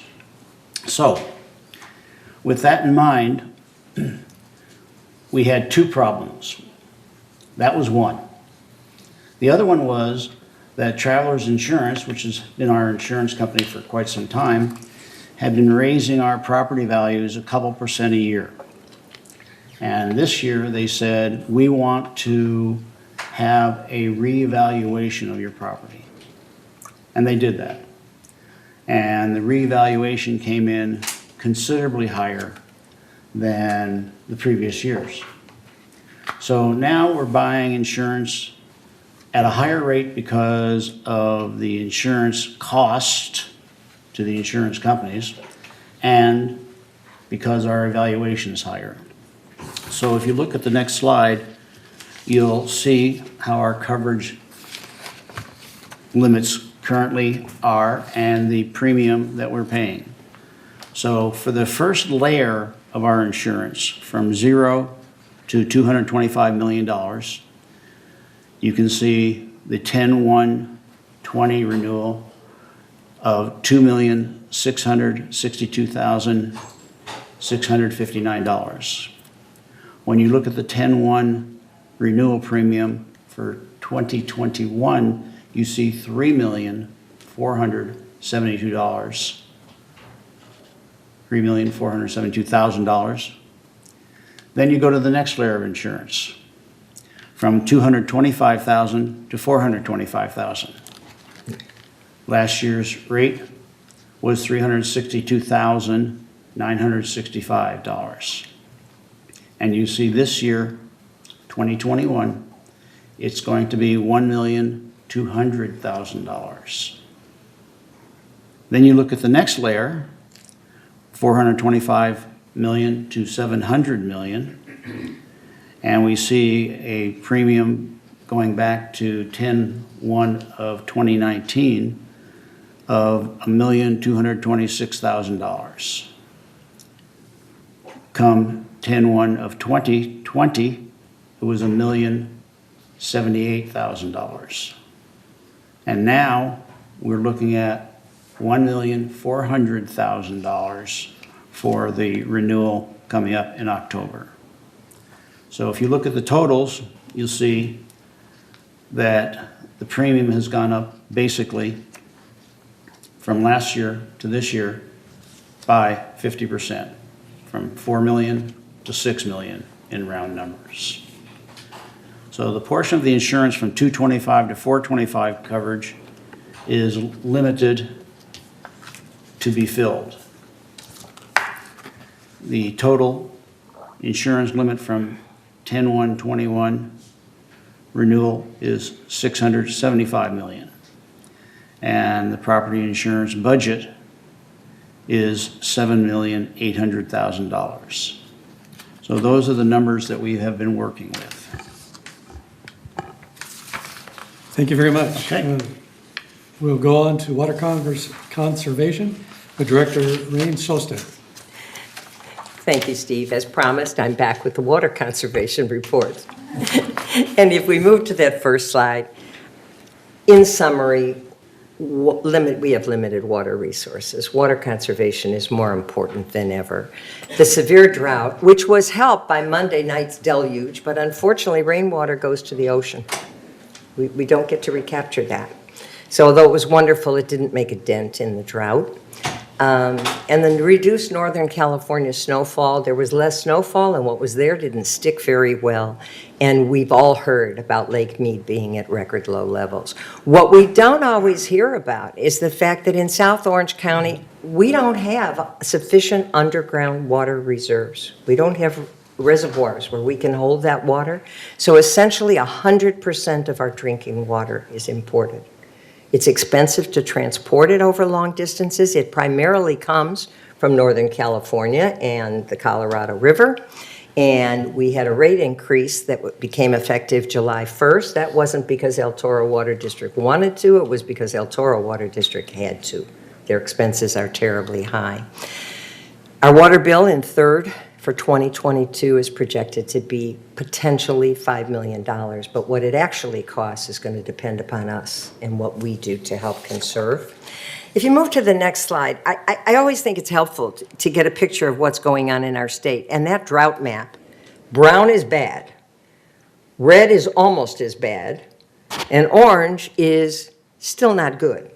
Speaker 11: So, with that in mind, we had two problems. That was one. The other one was that Travelers Insurance, which has been our insurance company for quite some time, had been raising our property values a couple % a year. And this year they said, we want to have a reevaluation of your property. And they did that. And the reevaluation came in considerably higher than the previous years. So now we're buying insurance at a higher rate because of the insurance cost to the insurance companies and because our evaluation is higher. So if you look at the next slide, you'll see how our coverage limits currently are and the premium that we're paying. So for the first layer of our insurance, from 0 to $225 million, you can see the 10/1/20 renewal of $2,662,659. When you look at the 10/1 renewal premium for 2021, you see $3,472,000. $3,472,000. Then you go to the next layer of insurance, from $225,000 to $425,000. Last year's rate was $362,965. And you see this year, 2021, it's going to be $1,200,000. Then you look at the next layer, $425 million to $700 million, and we see a premium going back to 10/1 of 2019 of $1,226,000. Come 10/1 of 2020, it was $1,078,000. And now we're looking at $1,400,000 for the renewal coming up in October. So if you look at the totals, you'll see that the premium has gone up basically from last year to this year by 50%, from 4 million to 6 million in round numbers. So the portion of the insurance from 225 to 425 coverage is limited to be filled. The total insurance limit from 10/1/21 renewal is $675 million. And the property insurance budget is $7,800,000. So those are the numbers that we have been working with.
Speaker 2: Thank you very much.
Speaker 3: Okay.
Speaker 2: We'll go on to water conservation with Director Rain Solstad.
Speaker 10: Thank you, Steve. As promised, I'm back with the water conservation report. And if we move to that first slide, in summary, we have limited water resources. Water conservation is more important than ever. The severe drought, which was helped by Monday night's deluge, but unfortunately rainwater goes to the ocean. We don't get to recapture that. So although it was wonderful, it didn't make a dent in the drought. And then reduced Northern California snowfall. There was less snowfall, and what was there didn't stick very well. And we've all heard about Lake Mead being at record low levels. What we don't always hear about is the fact that in South Orange County, we don't have sufficient underground water reserves. We don't have reservoirs where we can hold that water. So essentially, 100% of our drinking water is imported. It's expensive to transport it over long distances. It primarily comes from Northern California and the Colorado River. And we had a rate increase that became effective July 1st. That wasn't because El Toro Water District wanted to, it was because El Toro Water District had to. Their expenses are terribly high. Our water bill in third for 2022 is projected to be potentially $5 million, but what it actually costs is going to depend upon us and what we do to help conserve. If you move to the next slide, I always think it's helpful to get a picture of what's going on in our state. And that drought map, brown is bad, red is almost as bad, and orange is still not good.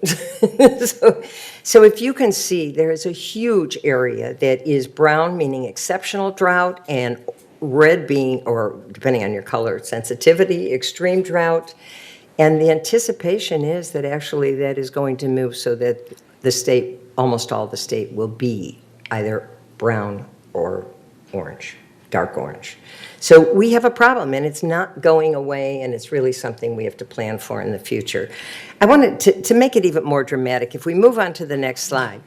Speaker 10: So if you can see, there is a huge area that is brown, meaning exceptional drought, and red being, or depending on your color, sensitivity, extreme drought. And the anticipation is that actually that is going to move so that the state, almost all the state, will be either brown or orange, dark orange. So we have a problem, and it's not going away, and it's really something we have to plan for in the future. I wanted to make it even more dramatic. If we move on to the next slide.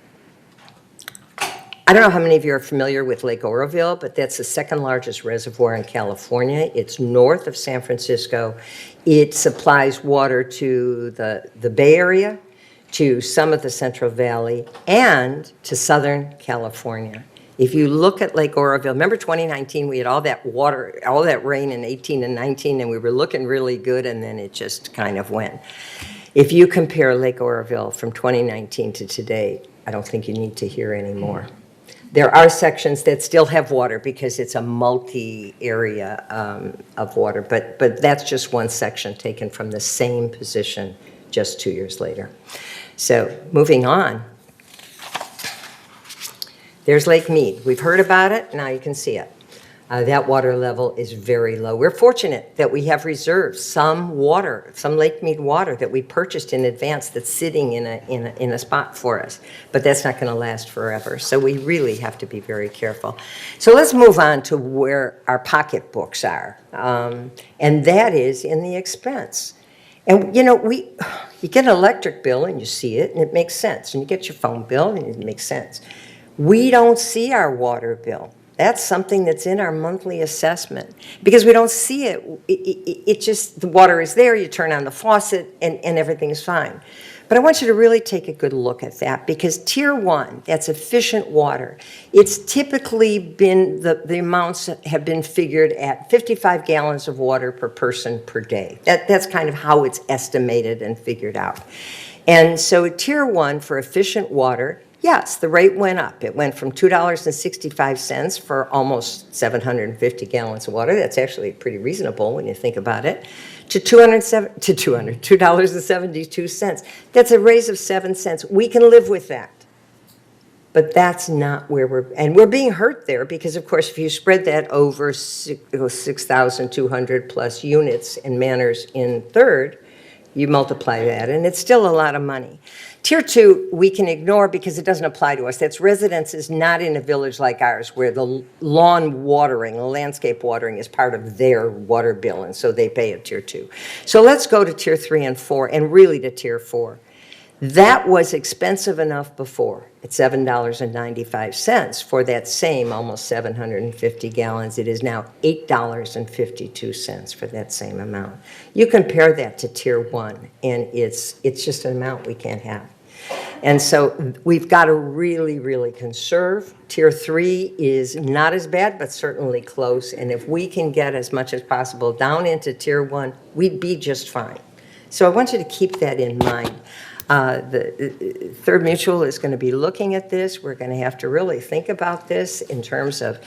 Speaker 10: I don't know how many of you are familiar with Lake Oroville, but that's the second largest reservoir in California. It's north of San Francisco. It supplies water to the Bay Area, to some of the Central Valley, and to Southern California. If you look at Lake Oroville, remember 2019, we had all that water, all that rain in 18 and 19, and we were looking really good, and then it just kind of went. If you compare Lake Oroville from 2019 to today, I don't think you need to hear any more. There are sections that still have water because it's a multi-area of water, but that's just one section taken from the same position just 2 years later. So moving on, there's Lake Mead. We've heard about it, now you can see it. That water level is very low. We're fortunate that we have reserved some water, some Lake Mead water that we purchased in advance that's sitting in a spot for us. But that's not going to last forever. So we really have to be very careful. So let's move on to where our pocketbooks are. And that is in the expense. And you know, you get an electric bill and you see it and it makes sense. And you get your phone bill and it makes sense. We don't see our water bill. That's something that's in our monthly assessment because we don't see it. It just, the water is there, you turn on the faucet and everything's fine. But I want you to really take a good look at that because Tier 1, that's efficient water, it's typically been, the amounts have been figured at 55 gallons of water per person per day. That's kind of how it's estimated and figured out. And so Tier 1 for efficient water, yes, the rate went up. It went from $2.65 for almost 750 gallons of water. That's actually pretty reasonable when you think about it. To $2.72. That's a raise of 7 cents. We can live with that. But that's not where we're being hurt there because, of course, if you spread that over 6,200 plus units and Manners in third, you multiply that, and it's still a lot of money. Tier 2, we can ignore because it doesn't apply to us. That's residences not in a village like ours where the lawn watering, the landscape watering is part of their water bill, and so they pay a Tier 2. So let's go to Tier 3 and 4, and really to Tier 4. That was expensive enough before at $7.95 for that same almost 750 gallons. It is now $8.52 for that same amount. You compare that to Tier 1, and it's just an amount we can't have. And so we've got to really, really conserve. Tier 3 is not as bad, but certainly close. And if we can get as much as possible down into Tier 1, we'd be just fine. So I want you to keep that in mind. The Third Mutual is going to be looking at this. We're going to have to really think about this in terms of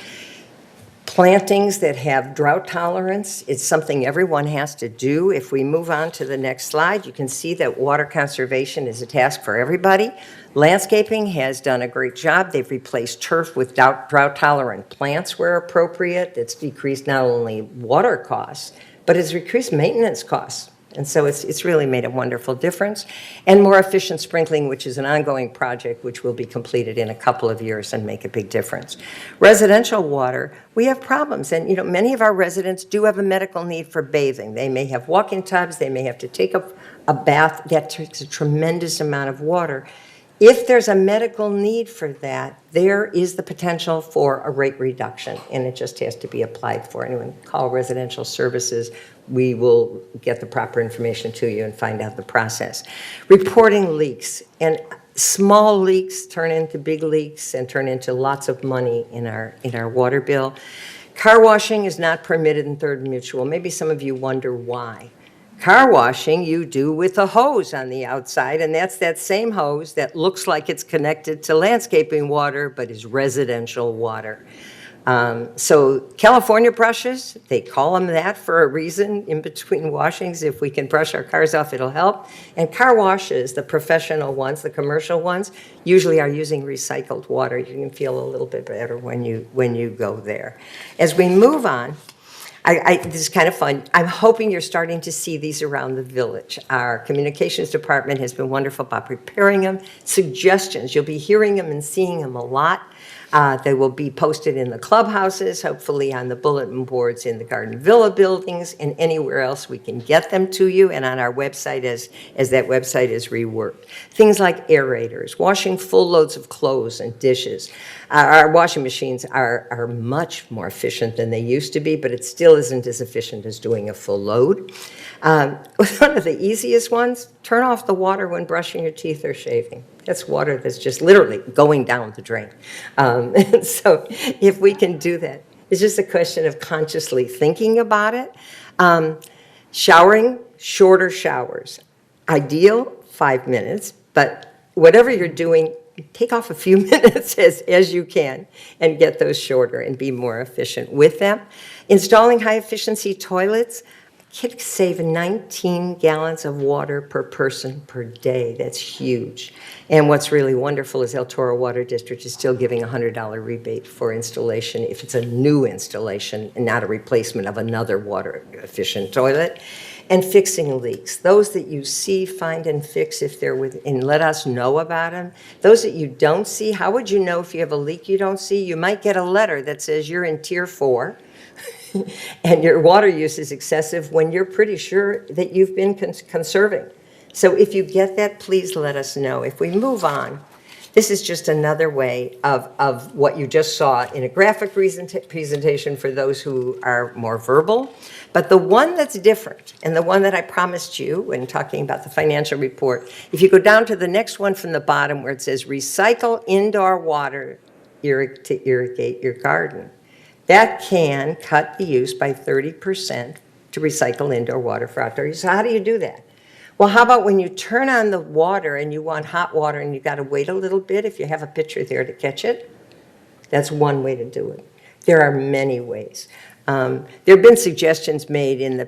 Speaker 10: plantings that have drought tolerance. It's something everyone has to do. If we move on to the next slide, you can see that water conservation is a task for everybody. Landscaping has done a great job. They've replaced turf with drought-tolerant plants where appropriate. It's decreased not only water costs, but it's decreased maintenance costs. And so it's really made a wonderful difference. And more efficient sprinkling, which is an ongoing project, which will be completed in a couple of years and make a big difference. Residential water, we have problems. And, many of our residents do have a medical need for bathing. They may have walk-in tubs. They may have to take a bath. That takes a tremendous amount of water. If there's a medical need for that, there is the potential for a rate reduction, and it just has to be applied for. Anyone call residential services, we will get the proper information to you and find out the process. Reporting leaks, and small leaks turn into big leaks and turn into lots of money in our water bill. Car washing is not permitted in Third Mutual. Maybe some of you wonder why. Car washing you do with a hose on the outside, and that's that same hose that looks like it's connected to landscaping water, but is residential water. So California brushes, they call them that for a reason in between washings. If we can brush our cars off, it'll help. And car washes, the professional ones, the commercial ones, usually are using recycled water. You can feel a little bit better when you go there. As we move on, this is kind of fun. I'm hoping you're starting to see these around the village. Our communications department has been wonderful about preparing them. Suggestions, you'll be hearing them and seeing them a lot. They will be posted in the clubhouses, hopefully on the bulletin boards in the Garden Villa buildings and anywhere else we can get them to you, and on our website as that website is reworked. Things like aerators, washing full loads of clothes and dishes. Our washing machines are much more efficient than they used to be, but it still isn't as efficient as doing a full load. One of the easiest ones, turn off the water when brushing your teeth or shaving. That's water that's just literally going down the drain. And so if we can do that, it's just a question of consciously thinking about it. Showering, shorter showers. Ideal, 5 minutes, but whatever you're doing, take off a few minutes as you can and get those shorter and be more efficient with them. Installing high-efficiency toilets, kids save 19 gallons of water per person per day. That's huge. And what's really wonderful is El Toro Water District is still giving a $100 rebate for installation if it's a new installation and not a replacement of another water-efficient toilet. And fixing leaks. Those that you see, find, and fix if they're and let us know about them. Those that you don't see, how would you know if you have a leak you don't see? You might get a letter that says you're in Tier 4 and your water use is excessive when you're pretty sure that you've been conserving. So if you get that, please let us know. If we move on, this is just another way of what you just saw in a graphic presentation for those who are more verbal. But the one that's different, and the one that I promised you when talking about the financial report, if you go down to the next one from the bottom where it says recycle indoor water to irrigate your garden, that can cut the use by 30% to recycle indoor water for outdoor use. So how do you do that? Well, how about when you turn on the water and you want hot water and you got to wait a little bit if you have a pitcher there to catch it? That's one way to do it. There are many ways. There have been suggestions made in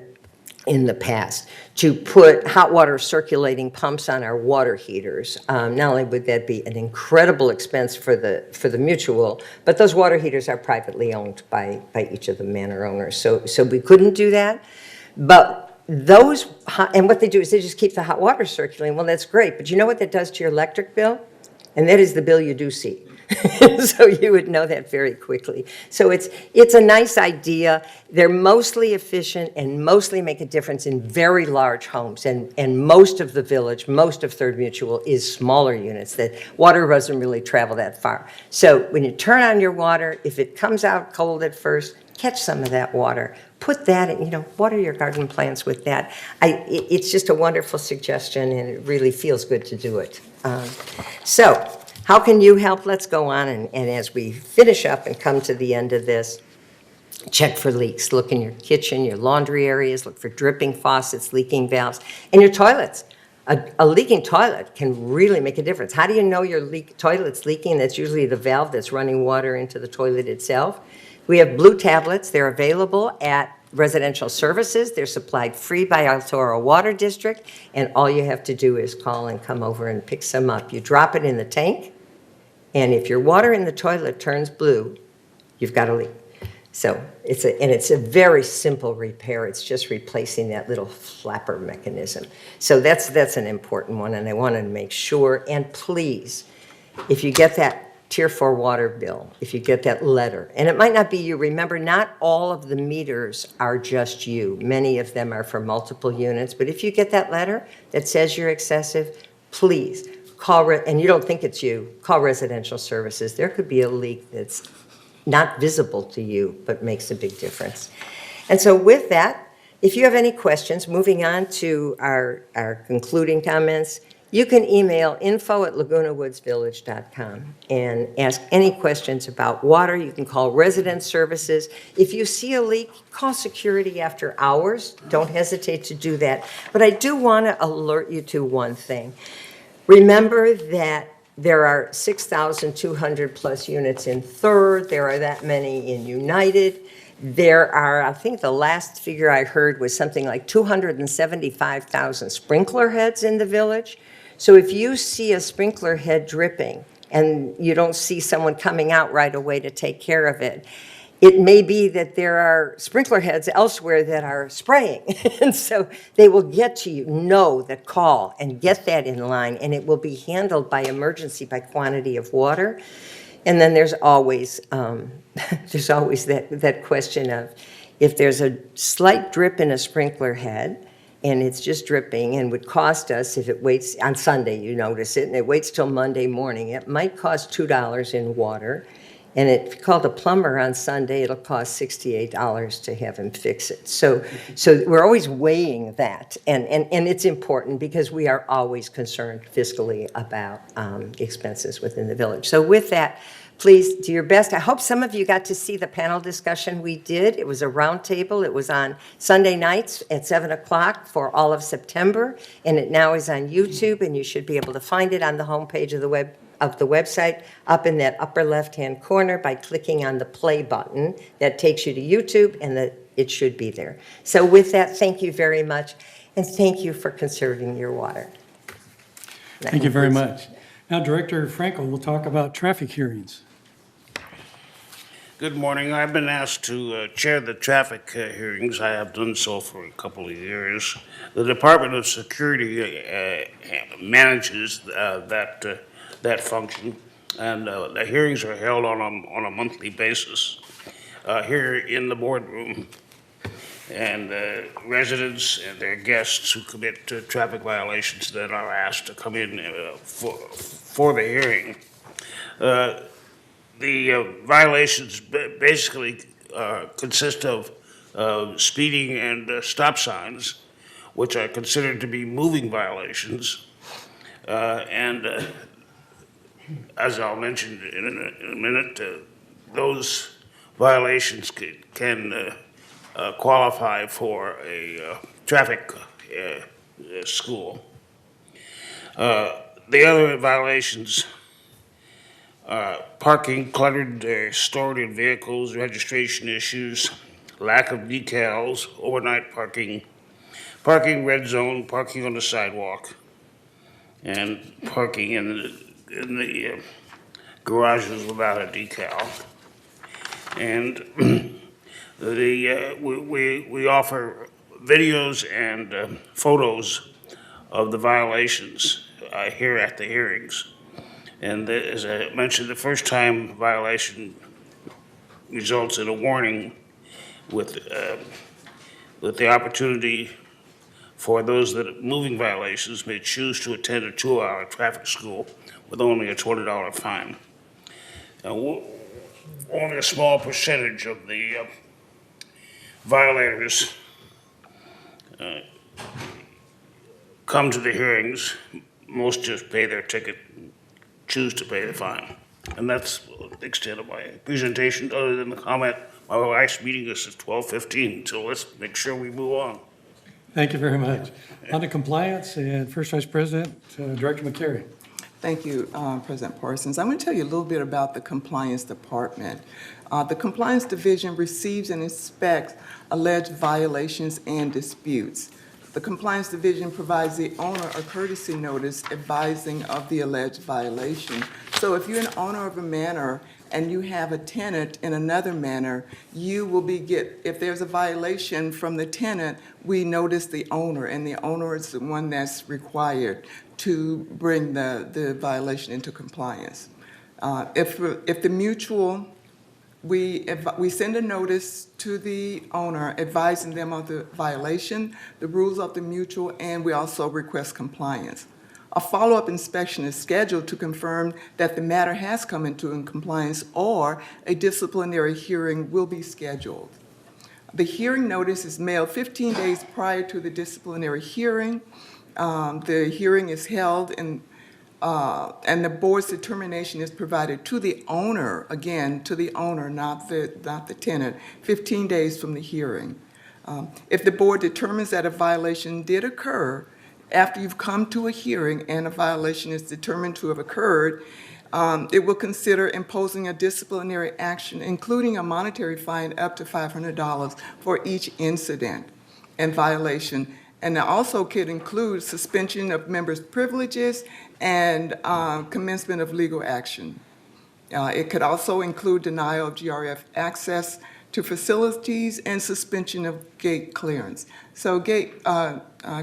Speaker 10: the past to put hot water circulating pumps on our water heaters. Not only would that be an incredible expense for the mutual, but those water heaters are privately owned by each of the manor owners. So we couldn't do that. But and what they do is they just keep the hot water circulating. Well, that's great, but you know what that does to your electric bill? And that is the bill you do see. So you would know that very quickly. So it's a nice idea. They're mostly efficient and mostly make a difference in very large homes. And most of the village, most of Third Mutual is smaller units. That water doesn't really travel that far. So when you turn on your water, if it comes out cold at first, catch some of that water. Put that in, water your garden plants with that. It's just a wonderful suggestion, and it really feels good to do it. So how can you help? Let's go on, and as we finish up and come to the end of this, check for leaks. Look in your kitchen, your laundry areas, look for dripping faucets, leaking valves, and your toilets. A leaking toilet can really make a difference. How do you know your toilet's leaking? That's usually the valve that's running water into the toilet itself. We have blue tablets. They're available at residential services. They're supplied free by El Toro Water District, and all you have to do is call and come over and pick some up. You drop it in the tank, and if your water in the toilet turns blue, you've got a leak. So it's a very simple repair. It's just replacing that little flapper mechanism. So that's an important one, and I wanted to make sure. And please, if you get that Tier 4 water bill, if you get that letter, and it might not be you, remember, not all of the meters are just you. Many of them are for multiple units, but if you get that letter that says you're excessive, please call, and you don't think it's you, call residential services. There could be a leak that's not visible to you, but makes a big difference. And so with that, if you have any questions, moving on to our concluding comments, you can email info@lagunawoodsvillage.com and ask any questions about water. You can call resident services. If you see a leak, call security after hours. Don't hesitate to do that. But I do want to alert you to one thing. Remember that there are 6,200 plus units in Third. There are that many in United. There are, I think the last figure I heard was something like 275,000 sprinkler heads in the village. So if you see a sprinkler head dripping and you don't see someone coming out right away to take care of it, it may be that there are sprinkler heads elsewhere that are spraying. And so they will get to you. Know that, call and get that in line, and it will be handled by emergency by quantity of water. And then there's always that question of if there's a slight drip in a sprinkler head, and it's just dripping and would cost us, if it waits, on Sunday you notice it, and it waits till Monday morning, it might cost $2 in water. And if you call the plumber on Sunday, it'll cost $68 to have him fix it. So we're always weighing that. And it's important because we are always concerned fiscally about expenses within the village. So with that, please do your best. I hope some of you got to see the panel discussion we did. It was a roundtable. It was on Sunday nights at 7 o'clock for all of September, and it now is on YouTube, and you should be able to find it on the homepage of the website up in that upper left-hand corner by clicking on the play button. That takes you to YouTube, and it should be there. So with that, thank you very much, and thank you for conserving your water.
Speaker 2: Thank you very much. Now, Director Frankel will talk about traffic hearings.
Speaker 3: Good morning. I've been asked to chair the traffic hearings. I have done so for a couple of years. The Department of Security manages that function, and the hearings are held on a monthly basis here in the boardroom. And residents and their guests who commit traffic violations then are asked to come in for the hearing. The violations basically consist of speeding and stop signs, which are considered to be moving violations. As I'll mention in a minute, those violations can qualify for a traffic school. The other violations are parking cluttered or stored in vehicles, registration issues, lack of decals, overnight parking, parking red zone, parking on the sidewalk, and parking in the garages without a decal. And we offer videos and photos of the violations here at the hearings. And as I mentioned, the first time violation results in a warning with the opportunity for those that are moving violations may choose to attend a 2-hour traffic school with only a $20 fine. Only a small percentage of the violators come to the hearings. Most just pay their ticket, choose to pay the fine. And that's the extent of my presentation, other than the comment, my wife's meeting us at 12:15, so let's make sure we move on.
Speaker 2: Thank you very much. On to compliance, and First Vice President, Director McCary.
Speaker 4: Thank you, President Parsons. I'm going to tell you a little bit about the Compliance Department. The Compliance Division receives and inspects alleged violations and disputes. The Compliance Division provides the owner a courtesy notice advising of the alleged violation. So if you're an owner of a manor and you have a tenant in another manor, you will if there's a violation from the tenant, we notice the owner, and the owner is the one that's required to bring the violation into compliance. If the mutual, we send a notice to the owner advising them of the violation, the rules of the mutual, and we also request compliance. A follow-up inspection is scheduled to confirm that the matter has come into compliance, or a disciplinary hearing will be scheduled. The hearing notice is mailed 15 days prior to the disciplinary hearing. The hearing is held and the board's determination is provided to the owner, again, to the owner, not the tenant, 15 days from the hearing. If the board determines that a violation did occur after you've come to a hearing and a violation is determined to have occurred, it will consider imposing a disciplinary action, including a monetary fine up to $500 for each incident and violation. And it also could include suspension of members' privileges and commencement of legal action. It could also include denial of GRF access to facilities and suspension of gate clearance. So can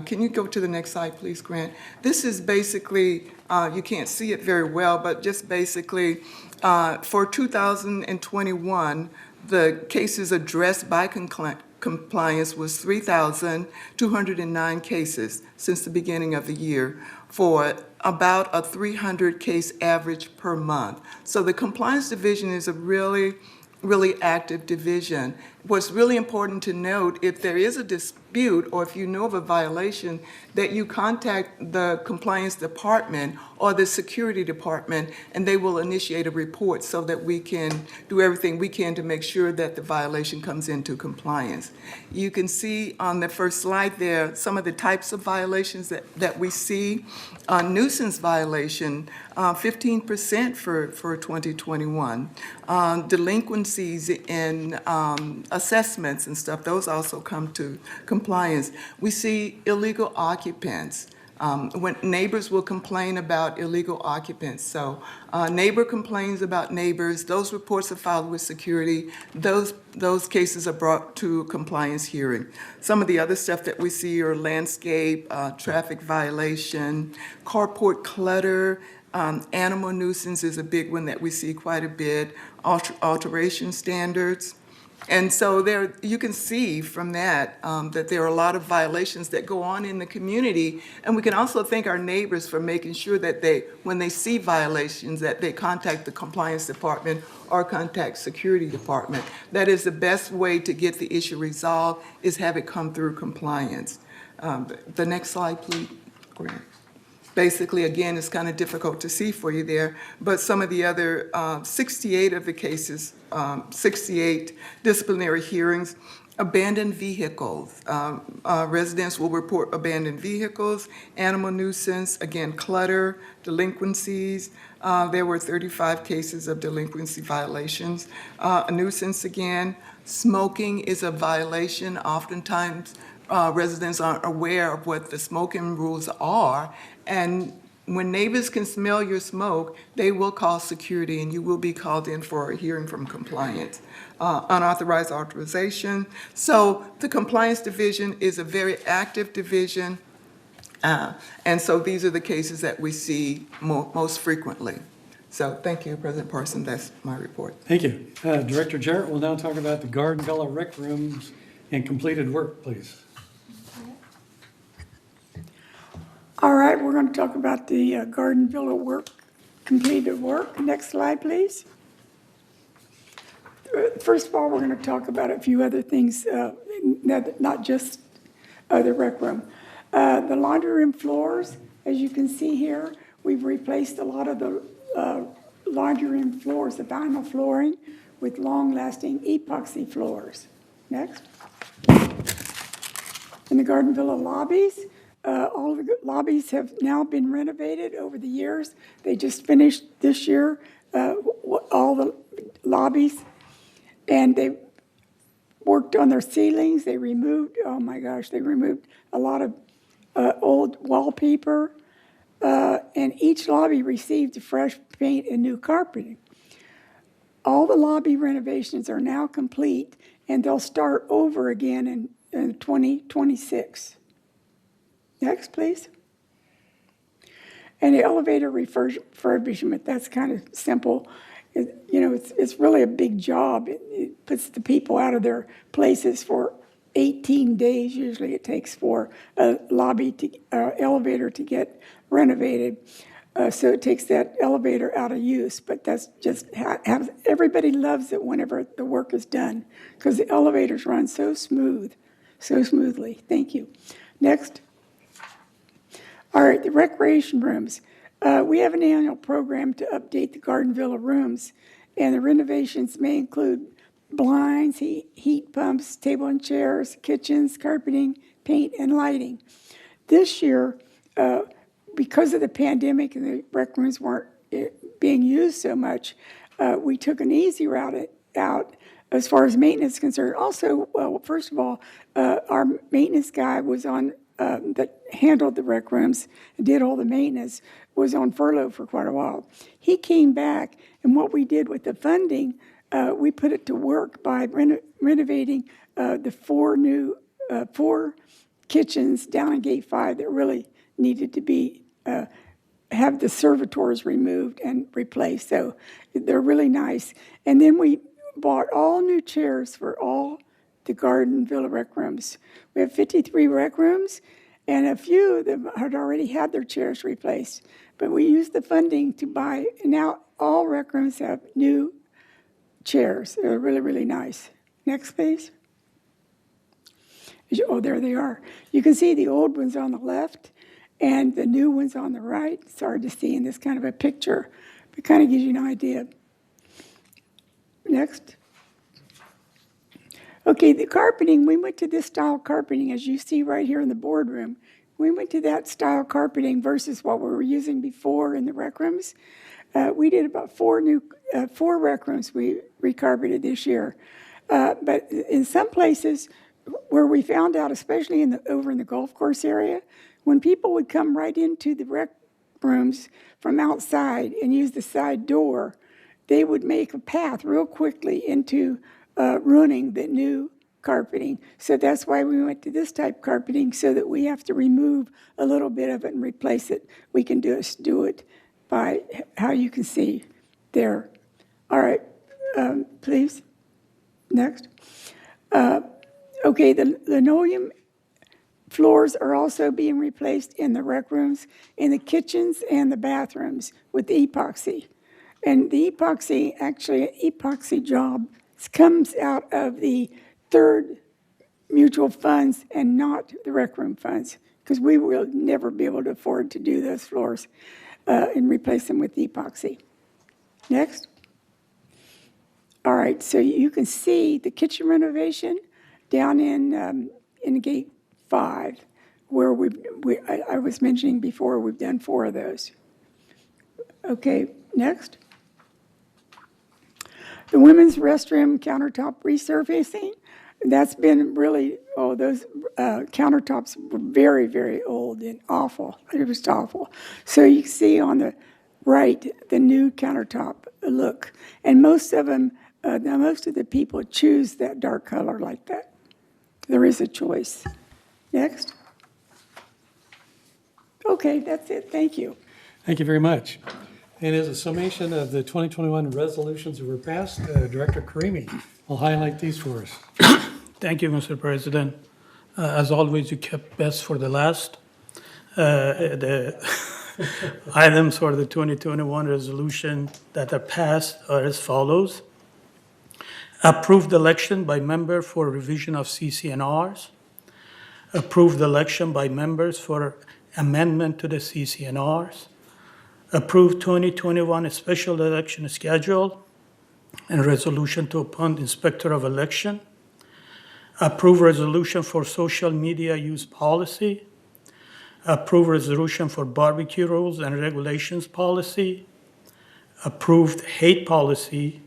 Speaker 4: you go to the next slide, please, Grant? This is basically, you can't see it very well, but just basically for 2021, the cases addressed by compliance was 3,209 cases since the beginning of the year, for about a 300 case average per month. So the Compliance Division is a really active division. What's really important to note, if there is a dispute or if you know of a violation, that you contact the compliance department or the security department, and they will initiate a report so that we can do everything we can to make sure that the violation comes into compliance. You can see on the first slide there some of the types of violations that we see. Nuisance violation, 15% for 2021. Delinquencies in assessments and stuff, those also come to compliance. We see illegal occupants. When neighbors will complain about illegal occupants. So neighbor complains about neighbors, those reports are filed with security, those cases are brought to a compliance hearing. Some of the other stuff that we see are landscape, traffic violation, carport clutter, animal nuisance is a big one that we see quite a bit, alteration standards. And so there, you can see from that that there are a lot of violations that go on in the community, and we can also thank our neighbors for making sure that when they see violations, that they contact the compliance department or contact security department. That is the best way to get the issue resolved, is have it come through compliance. The next slide, please, Grant. Basically, again, it's kind of difficult to see for you there, but some of the other 68 of the cases, 68 disciplinary hearings, abandoned vehicles. Residents will report abandoned vehicles, animal nuisance, again, clutter, delinquencies. There were 35 cases of delinquency violations. A nuisance, again, smoking is a violation. Oftentimes, residents aren't aware of what the smoking rules are, and when neighbors can smell your smoke, they will call security and you will be called in for a hearing from compliance. Unauthorized authorization. So the Compliance Division is a very active division, and so these are the cases that we see most frequently. So thank you, President Parson, that's my report.
Speaker 2: Thank you. Director Jarrett will now talk about the Garden Villa rec rooms and completed work, please.
Speaker 7: All right, we're going to talk about the Garden Villa work, completed work. Next slide, please. First of all, we're going to talk about a few other things, not just the rec room. The laundry room floors, as you can see here, we've replaced a lot of the laundry room floors, the vinyl flooring, with long-lasting epoxy floors. Next. In the Garden Villa lobbies, all of the lobbies have now been renovated over the years. They just finished this year, all the lobbies, and they worked on their ceilings. They removed, oh my gosh, they removed a lot of old wallpaper. And each lobby received fresh paint and new carpeting. All the lobby renovations are now complete, and they'll start over again in 2026. Next, please. And the elevator refurbishment, that's kind of simple. It's really a big job. It puts the people out of their places for 18 days. Usually it takes for a elevator to get renovated. So it takes that elevator out of use, but that's just everybody loves it whenever the work is done because the elevators run so smoothly. Thank you. Next. All right, the recreation rooms. We have an annual program to update the Garden Villa rooms, and the renovations may include blinds, heat pumps, table and chairs, kitchens, carpeting, paint, and lighting. This year, because of the pandemic and the rec rooms weren't being used so much, we took an easy route out as far as maintenance is concerned. Also, well, first of all, our maintenance guy was on that handled the rec rooms and did all the maintenance, was on furlough for quite a while. He came back, and what we did with the funding, we put it to work by renovating the four kitchens down in Gate 5 that really needed to be have the servitors removed and replaced. So they're really nice. And then we bought all new chairs for all the Garden Villa rec rooms. We have 53 rec rooms, and a few of them had already had their chairs replaced. But we used the funding to buy, and now all rec rooms have new chairs. They're really, really nice. Next, please. Oh, there they are. You can see the old ones on the left and the new ones on the right. It's hard to see in this kind of a picture, but it kind of gives you an idea. Next. Okay, the carpeting, we went to this style carpeting, as you see right here in the boardroom. We went to that style carpeting versus what we were using before in the rec rooms. We did about four rec rooms we recarpeted this year. But in some places where we found out, especially over in the golf course area, when people would come right into the rec rooms from outside and use the side door, they would make a path real quickly into ruining the new carpeting. So that's why we went to this type carpeting, so that we have to remove a little bit of it and replace it. We can do it by how you can see there. All right, please. Next. Okay, the linoleum floors are also being replaced in the rec rooms, in the kitchens and the bathrooms with epoxy. And the epoxy job comes out of the third mutual funds and not the rec room funds, because we will never be able to afford to do those floors and replace them with epoxy. Next. All right, so you can see the kitchen renovation down in Gate 5, where I was mentioning before, we've done 4 of those. Okay, next. The women's restroom countertop resurfacing, that's been really, those countertops were very, very old and awful. It was awful. So you can see on the right, the new countertop look. And most of them, most of the people choose that dark color like that. There is a choice. Next. Okay, that's it. Thank you.
Speaker 2: Thank you very much. And as a summation of the 2021 resolutions that were passed, Director Karimi will highlight these for us.
Speaker 9: Thank you, Mr. President. As always, you kept best for the last. The items for the 2021 resolution that are passed are as follows. Approved election by member for revision of CCNRs. Approved election by members for amendment to the CCNRs. Approved 2021 special election schedule and resolution to appoint inspector of election. Approve resolution for social media use policy. Approve resolution for barbecue rules and regulations policy. Approved hate policy.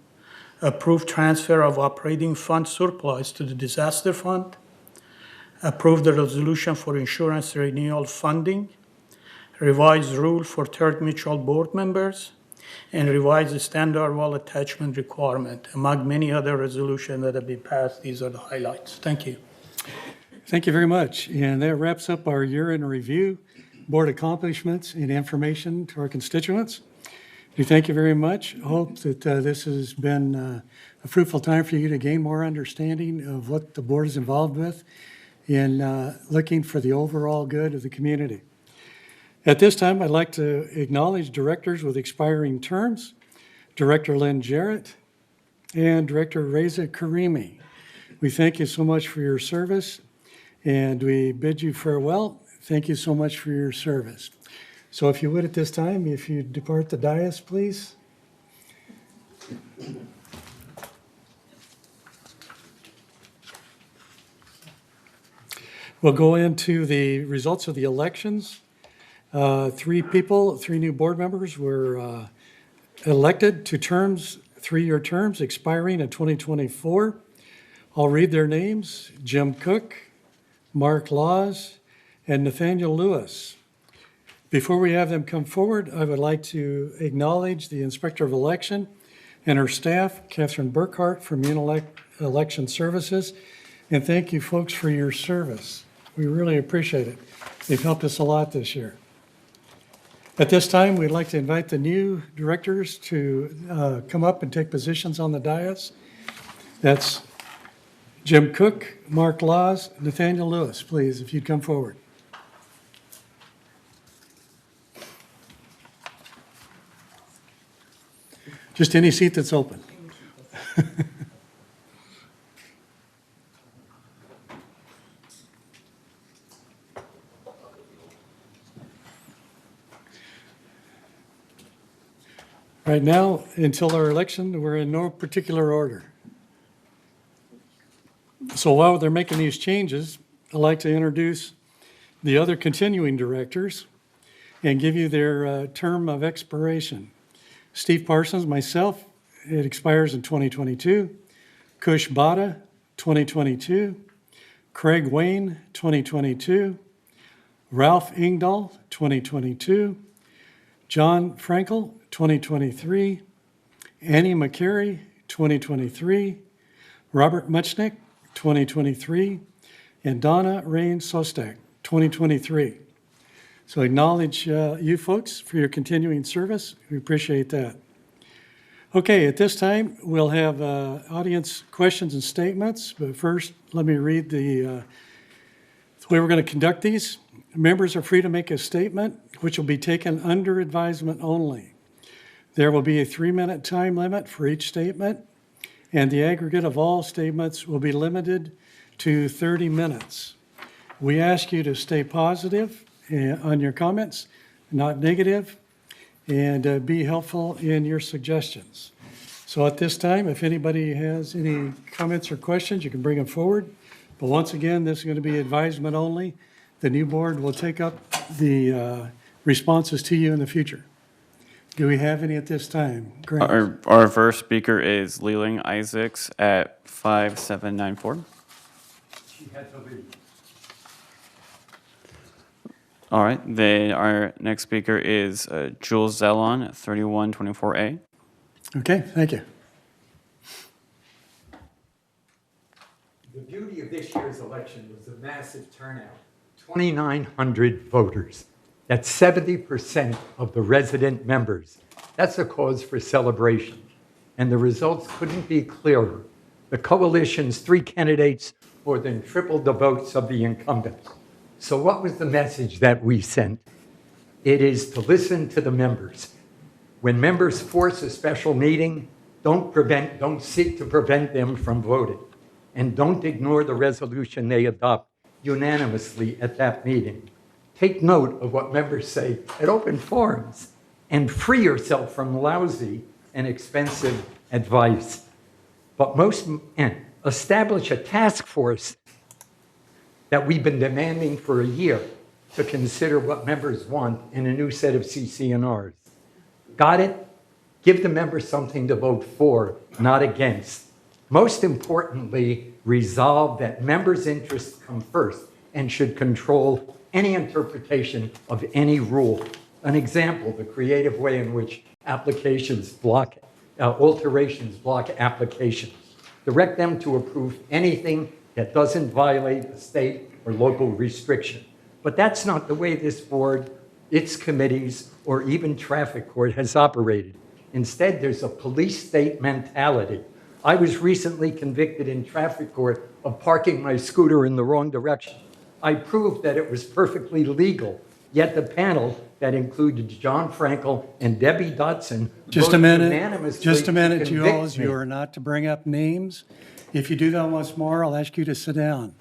Speaker 9: approve transfer of operating fund surplus to the disaster fund, approve the resolution for insurance renewal funding, revise rule for third mutual board members, and revise the standard wall attachment requirement. Among many other resolutions that have been passed, these are the highlights. Thank you.
Speaker 2: Thank you very much. And that wraps up our year in review, board accomplishments and information to our constituents. We thank you very much. Hope that this has been a fruitful time for you to gain more understanding of what the board is involved with in looking for the overall good of the community. At this time, I'd like to acknowledge directors with expiring terms, Director Lynn Jarrett and Director Reza Karimi. We thank you so much for your service, and we bid you farewell. Thank you so much for your service. So if you would at this time, if you depart the dais, please. We'll go into the results of the elections. Three new board members were elected to terms, 3-year terms expiring in 2024. I'll read their names: Jim Cook, Mark Laws, and Nathaniel Lewis. Before we have them come forward, I would like to acknowledge the Inspector of Election and her staff, Catherine Burkhart from Election Services, and thank you folks for your service. We really appreciate it. They've helped us a lot this year. At this time, we'd like to invite the new directors to come up and take positions on the dais. That's Jim Cook, Mark Laws, Nathaniel Lewis, please, if you'd come forward. Just any seat that's open. Right now, until our election, we're in no particular order. So while they're making these changes, I'd like to introduce the other continuing directors and give you their term of expiration. Steve Parsons, myself, it expires in 2022. Kush Bada, 2022. Craig Wayne, 2022. Ralph Engel, 2022. John Frankel, 2023. Annie McCary, 2023. Robert Muchnick, 2023. And Donna Rain Sostak, 2023. So acknowledge you folks for your continuing service. We appreciate that. Okay, at this time, we'll have audience questions and statements. But first, let me read the way we're going to conduct these. Members are free to make a statement, which will be taken under advisement only. There will be a 3-minute time limit for each statement, and the aggregate of all statements will be limited to 30 minutes. We ask you to stay positive on your comments, not negative, and be helpful in your suggestions. So at this time, if anybody has any comments or questions, you can bring them forward. But once again, this is going to be advisement only. The new board will take up the responses to you in the future. Do we have any at this time? Grant?
Speaker 1: Our first speaker is Leland Isaacs at 5794.
Speaker 12: She had to leave.
Speaker 1: All right, then our next speaker is Jules Zellon at 3124A.
Speaker 2: Okay, thank you.
Speaker 12: The beauty of this year's election was the massive turnout. 2,900 voters. That's 70% of the resident members. That's a cause for celebration. And the results couldn't be clearer. The coalition's 3 candidates more than tripled the votes of the incumbents. So what was the message that we sent? It is to listen to the members. When members force a special meeting, don't seek to prevent them from voting. And don't ignore the resolution they adopt unanimously at that meeting. Take note of what members say at open forums and free yourself from lousy and expensive advice. But establish a task force that we've been demanding for a year to consider what members want in a new set of CC&Rs. Got it? Give the members something to vote for, not against. Most importantly, resolve that members' interests come first and should control any interpretation of any rule. An example, the creative way in which alterations block applications. Direct them to approve anything that doesn't violate a state or local restriction. But that's not the way this board, its committees, or even traffic court has operated. Instead, there's a police state mentality. I was recently convicted in traffic court of parking my scooter in the wrong direction. I proved that it was perfectly legal, yet the panel that included John Frankel and Debbie Dotson
Speaker 2: Just a
Speaker 12: voted
Speaker 2: minute,
Speaker 12: unanimously
Speaker 2: just a
Speaker 12: to
Speaker 2: minute,
Speaker 12: convict
Speaker 2: Jules.
Speaker 12: me.
Speaker 2: You are not to bring up names. If you do that once more, I'll ask you to sit down.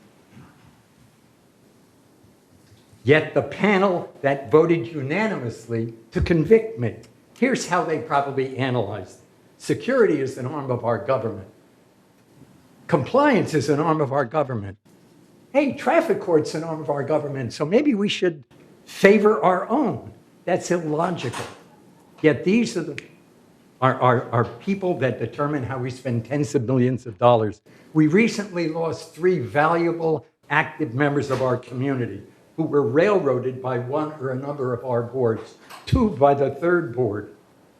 Speaker 12: Yet the panel that voted unanimously to convict me. Here's how they probably analyzed it. Security is an arm of our government. Compliance is an arm of our government. Hey, traffic court's an arm of our government, so maybe we should favor our own. That's illogical. Yet these are people that determine how we spend tens of millions of dollars. We recently lost 3 valuable active members of our community who were railroaded by one or a number of our boards, 2 by the 3rd board.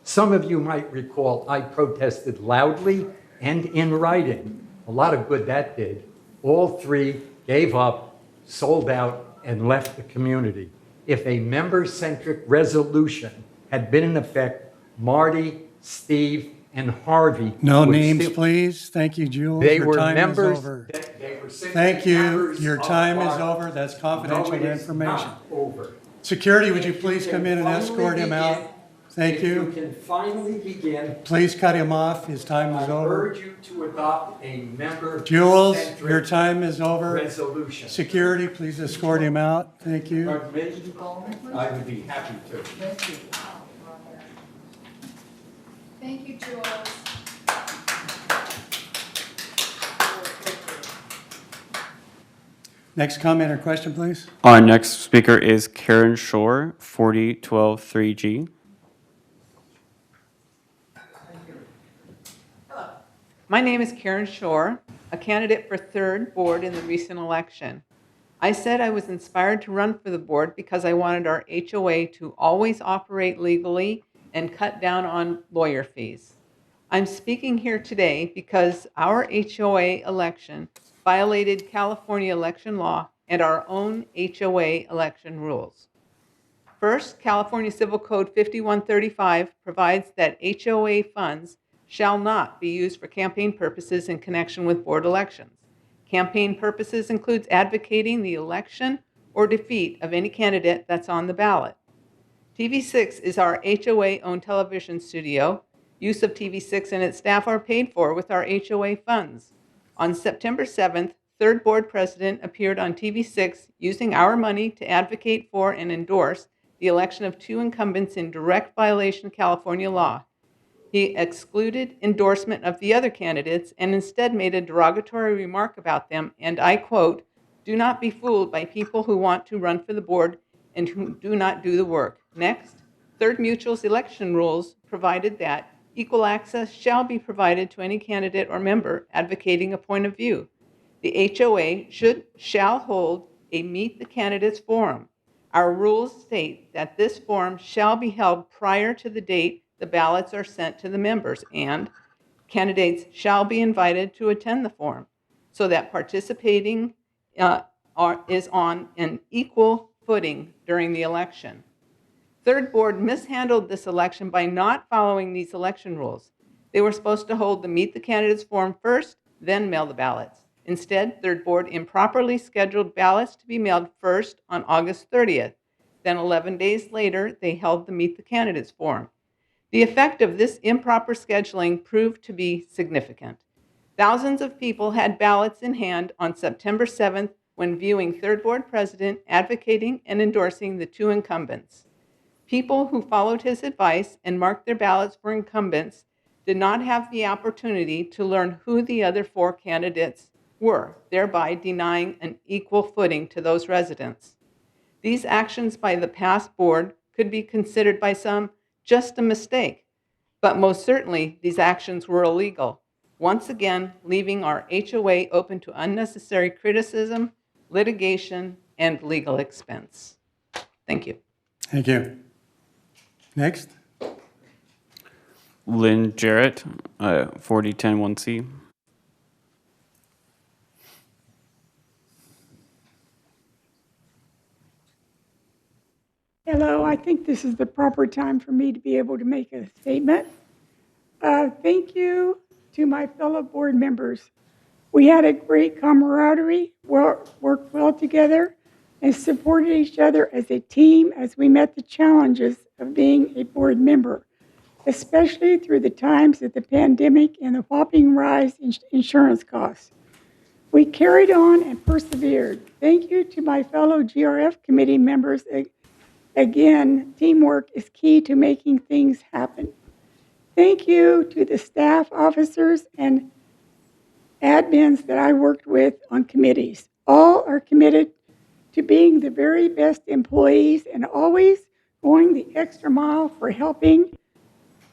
Speaker 12: Some of you might recall I protested loudly and in writing. A lot of good that did. All 3 gave up, sold out, and left the community. If a member-centric resolution had been in effect, Marty, Steve, and Harvey
Speaker 2: No
Speaker 12: would
Speaker 2: names,
Speaker 12: still-
Speaker 2: please. Thank you, Jules.
Speaker 12: They
Speaker 2: Your
Speaker 12: were
Speaker 2: time is
Speaker 12: members.
Speaker 2: over.
Speaker 12: They were simply
Speaker 2: Thank you.
Speaker 12: members
Speaker 2: Your
Speaker 12: of
Speaker 2: time is
Speaker 12: our-
Speaker 2: over. That's confidential
Speaker 12: No, it is
Speaker 2: information.
Speaker 12: not over.
Speaker 2: Security, would you
Speaker 12: If
Speaker 2: please
Speaker 12: can
Speaker 2: come in and
Speaker 12: finally
Speaker 2: escort him
Speaker 12: begin-
Speaker 2: out? Thank
Speaker 12: If you
Speaker 2: you.
Speaker 12: can finally begin,
Speaker 2: Please cut him off. His time
Speaker 12: I
Speaker 2: is over.
Speaker 12: urge you to adopt a member-centric
Speaker 2: Jules, your time is over.
Speaker 12: resolution.
Speaker 2: Security, please escort him out. Thank you.
Speaker 12: Pardon me? I would be happy to.
Speaker 13: Thank you, Jules.
Speaker 2: Next comment or question, please.
Speaker 1: Our next speaker is Karen Shore, 40123G.
Speaker 14: My name is Karen Shore, a candidate for 3rd board in the recent election. I said I was inspired to run for the board because I wanted our HOA to always operate legally and cut down on lawyer fees. I'm speaking here today because our HOA election violated California election law and our own HOA election rules. First, California Civil Code 5135 provides that HOA funds shall not be used for campaign purposes in connection with board elections. Campaign purposes includes advocating the election or defeat of any candidate that's on the ballot. TV6 is our HOA-owned television studio. Use of TV6 and its staff are paid for with our HOA funds. On September 7th, 3rd board president appeared on TV6 using our money to advocate for and endorse the election of 2 incumbents in direct violation of California law. He excluded endorsement of the other candidates and instead made a derogatory remark about them, and I quote, "Do not be fooled by people who want to run for the board and who do not do the work." Next, 3rd Mutual's election rules provided that equal access shall be provided to any candidate or member advocating a point of view. The HOA shall hold a Meet the Candidates forum. Our rules state that this forum shall be held prior to the date the ballots are sent to the members, and candidates shall be invited to attend the forum so that participating is on an equal footing during the election. 3rd board mishandled this election by not following these election rules. They were supposed to hold the Meet the Candidates forum first, then mail the ballots. Instead, 3rd board improperly scheduled ballots to be mailed first on August 30th. Then 11 days later, they held the Meet the Candidates forum. The effect of this improper scheduling proved to be significant. Thousands of people had ballots in hand on September 7th when viewing 3rd board president advocating and endorsing the 2 incumbents. People who followed his advice and marked their ballots for incumbents did not have the opportunity to learn who the other 4 candidates were, thereby denying an equal footing to those residents. These actions by the past board could be considered by some just a mistake, But most certainly, these actions were illegal, once again leaving our HOA open to unnecessary criticism, litigation, and legal expense. Thank you.
Speaker 2: Thank you. Next.
Speaker 1: Lynn Jarrett, 40101C.
Speaker 7: Hello, I think this is the proper time for me to be able to make a statement. Thank you to my fellow board members. We had a great camaraderie, worked well together, and supported each other as a team as we met the challenges of being a board member, especially through the times of the pandemic and the whopping rise in insurance costs. We carried on and persevered. Thank you to my fellow GRF committee members. Again, teamwork is key to making things happen. Thank you to the staff officers and admins that I worked with on committees. All are committed to being the very best employees and always going the extra mile for helping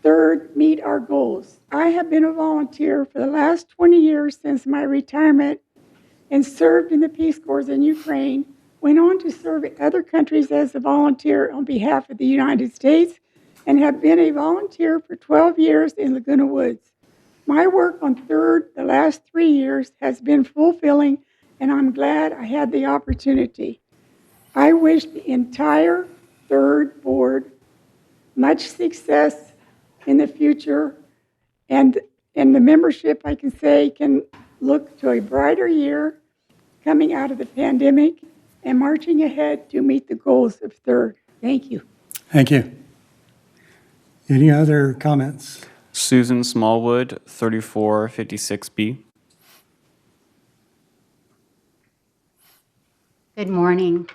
Speaker 7: Third meet our goals. I have been a volunteer for the last 20 years since my retirement and served in the Peace Corps in Ukraine, went on to serve in other countries as a volunteer on behalf of the United States, and have been a volunteer for 12 years in Laguna Woods. My work on Third the last 3 years has been fulfilling, and I'm glad I had the opportunity. I wish the entire Third board much success in the future, and the membership, I can say, can look to a brighter year coming out of the pandemic and marching ahead to meet the goals of Third. Thank you.
Speaker 2: Thank you. Any other comments?
Speaker 1: Susan Smallwood, 3456B.
Speaker 15: Good morning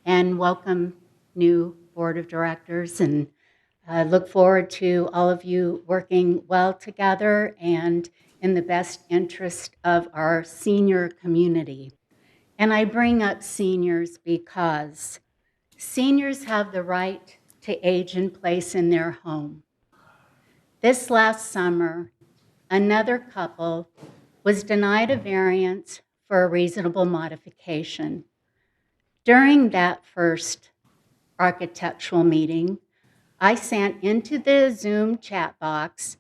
Speaker 15: and welcome, new Board of Directors, and I look forward to all of you working well together and in the best interest of our senior community. And I bring up seniors because seniors have the right to age in place in their home. This last summer, another couple was denied a variance for a reasonable modification. During that first architectural meeting, I sent into the Zoom chat box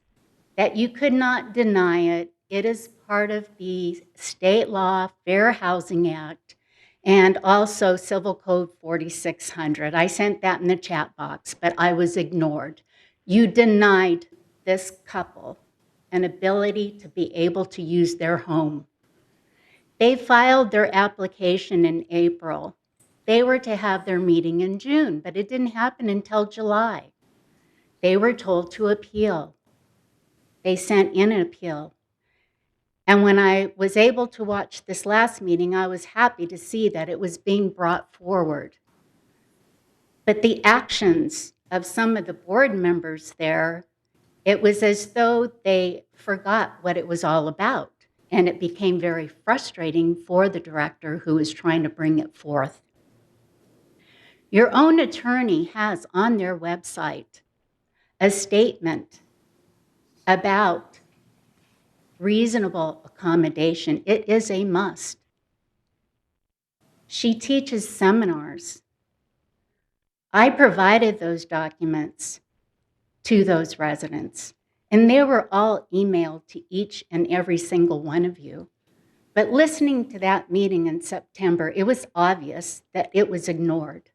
Speaker 15: that you could not deny it. It is part of the state law, Fair Housing Act, and also Civil Code 4600. I sent that in the chat box, but I was ignored. You denied this couple an ability to be able to use their home. They filed their application in April. They were to have their meeting in June, but it didn't happen until July. They were told to appeal. They sent in an appeal. And when I was able to watch this last meeting, I was happy to see that it was being brought forward. But the actions of some of the board members there, it was as though they forgot what it was all about. And it became very frustrating for the director who was trying to bring it forth. Your own attorney has on their website a statement about reasonable accommodation. It is a must. She teaches seminars. I provided those documents to those residents, and they were all emailed to each and every single one of you. But listening to that meeting in September, it was obvious that it was ignored.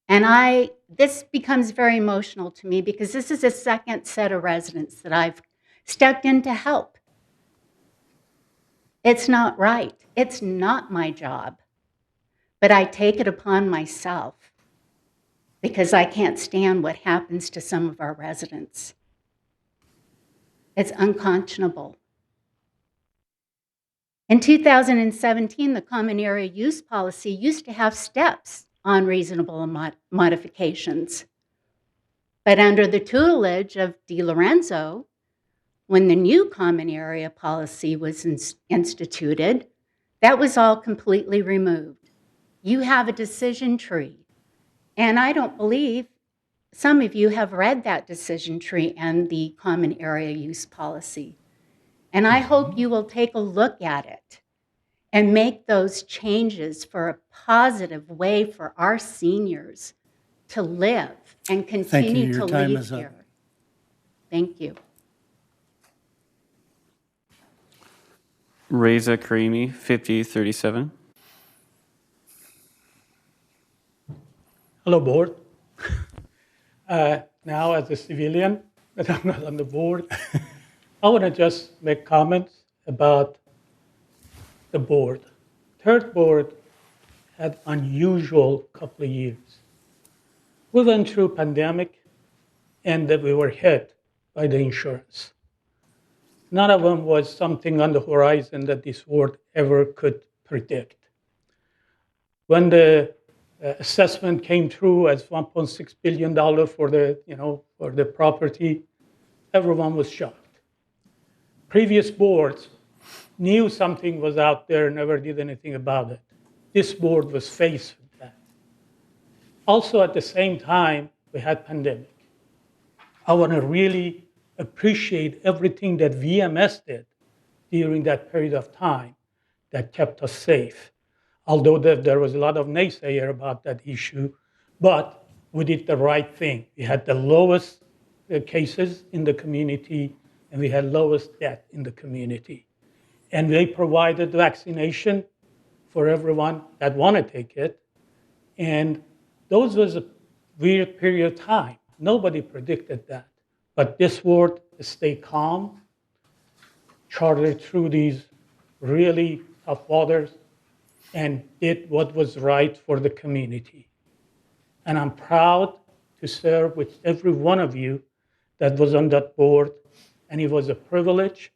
Speaker 15: And this becomes very emotional to me because this is a second set of residents that I've stepped in to help. It's not right. It's not my job. But I take it upon myself because I can't stand what happens to some of our residents. It's unconscionable. In 2017, the Common Area Use Policy used to have steps on reasonable modifications. But under the tutelage of DiLorenzo, when the new Common Area Policy was instituted, that was all completely removed. You have a decision tree. And I don't believe some of you have read that decision tree and the common area use policy. And I hope you will take a look at it and make those changes for a positive way for our seniors to live and continue
Speaker 2: Your
Speaker 15: to
Speaker 2: time
Speaker 15: live
Speaker 2: is up.
Speaker 15: here. Thank you.
Speaker 1: Reza Karimi, 5037.
Speaker 9: Hello, board. Now, as a civilian, that I'm not on the board, I want to just make comments about the board. Third board had unusual couple of years. We went through pandemic, and that we were hit by the insurance. None of them was something on the horizon that this board ever could predict. When the assessment came through as $1.6 billion for the property, everyone was shocked. Previous boards knew something was out there and never did anything about it. This board was faced with that. Also, at the same time, we had pandemic. I want to really appreciate everything that VMS did during that period of time that kept us safe. Although there was a lot of naysayer about that issue, but we did the right thing. We had the lowest cases in the community, and we had lowest death in the community. And they provided vaccination for everyone that want to take it. And those was a weird period of time. Nobody predicted that. But this board stayed calm, charted through these really tough waters, and did what was right for the community. And I'm proud to serve with every one of you that was on that board, and it was a privilege.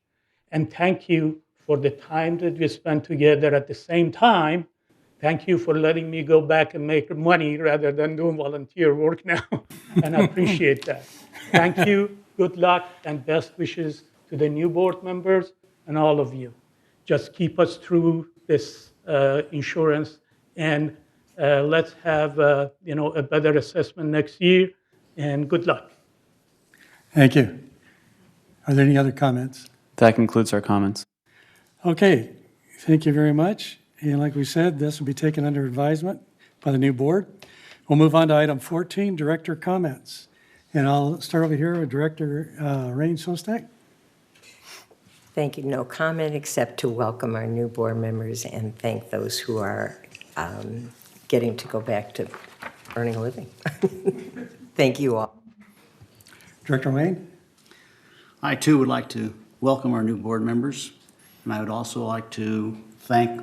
Speaker 9: And thank you for the time that we spent together. At the same time, thank you for letting me go back and make money rather than doing volunteer work now. And I appreciate that. Thank you, good luck, and best wishes to the new board members and all of you. Just keep us through this insurance, and let's have a better assessment next year, and good luck.
Speaker 2: Thank you. Are there any other comments?
Speaker 1: That concludes our comments.
Speaker 2: Okay, thank you very much. And like we said, this will be taken under advisement by the new board. We'll move on to item 14, director comments. And I'll start over here with Director Rain Sostak.
Speaker 10: Thank you. No comment except to welcome our new board members and thank those who are getting to go back to earning a living. Thank you all.
Speaker 2: Director Wayne?
Speaker 11: I too would like to welcome our new board members, and I would also like to thank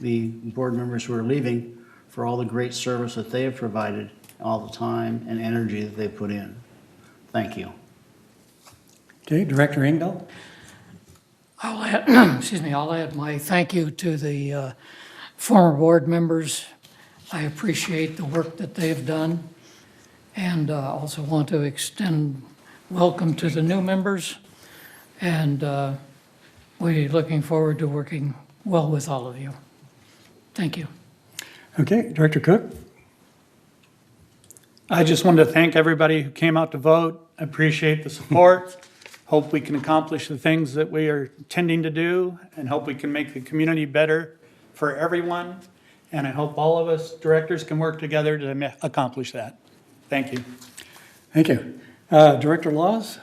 Speaker 11: the board members who are leaving for all the great service that they have provided, all the time and energy that they put in. Thank you.
Speaker 2: Okay, Director Engel?
Speaker 8: I'll add my thank you to the former board members. I appreciate the work that they've done, and also want to extend welcome to the new members, and we're looking forward to working well with all of you. Thank you.
Speaker 2: Okay, Director Cook?
Speaker 9: I just wanted to thank everybody who came out to vote. I appreciate the support. Hope we can accomplish the things that we are intending to do, and hope we can make the community better for everyone. And I hope all of us directors can work together to accomplish that. Thank you.
Speaker 2: Thank you. Director Laws?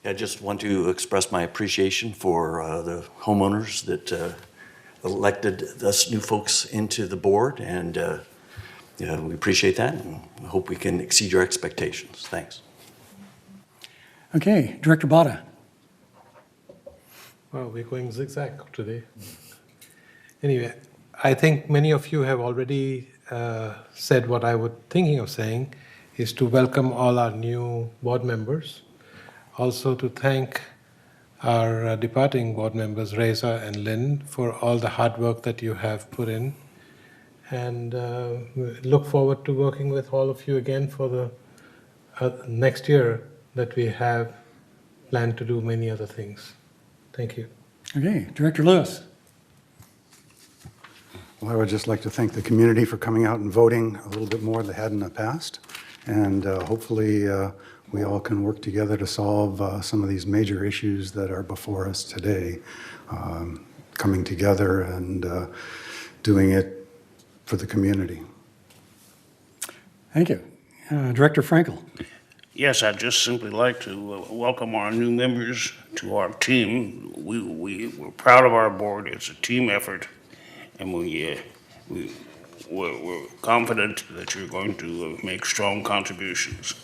Speaker 16: I just want to express my appreciation for the homeowners that elected us new folks into the board, and we appreciate that, and I hope we can exceed your expectations. Thanks.
Speaker 2: Okay, Director Bada.
Speaker 6: Well, we're going zigzag today. Anyway, I think many of you have already said what I was thinking of saying, is to welcome all our new board members. Also to thank our departing board members, Reza and Lynn, for all the hard work that you have put in. And we look forward to working with all of you again for the next year that we have planned to do many other things. Thank you.
Speaker 2: Okay, Director Lewis.
Speaker 17: Well, I would just like to thank the community for coming out and voting a little bit more than they had in the past. And hopefully we all can work together to solve some of these major issues that are before us today. Coming together and doing it for the community.
Speaker 2: Thank you. Director Frankel.
Speaker 3: Yes, I'd just simply like to welcome our new members to our team. We're proud of our board. It's a team effort, and we're confident that you're going to make strong contributions.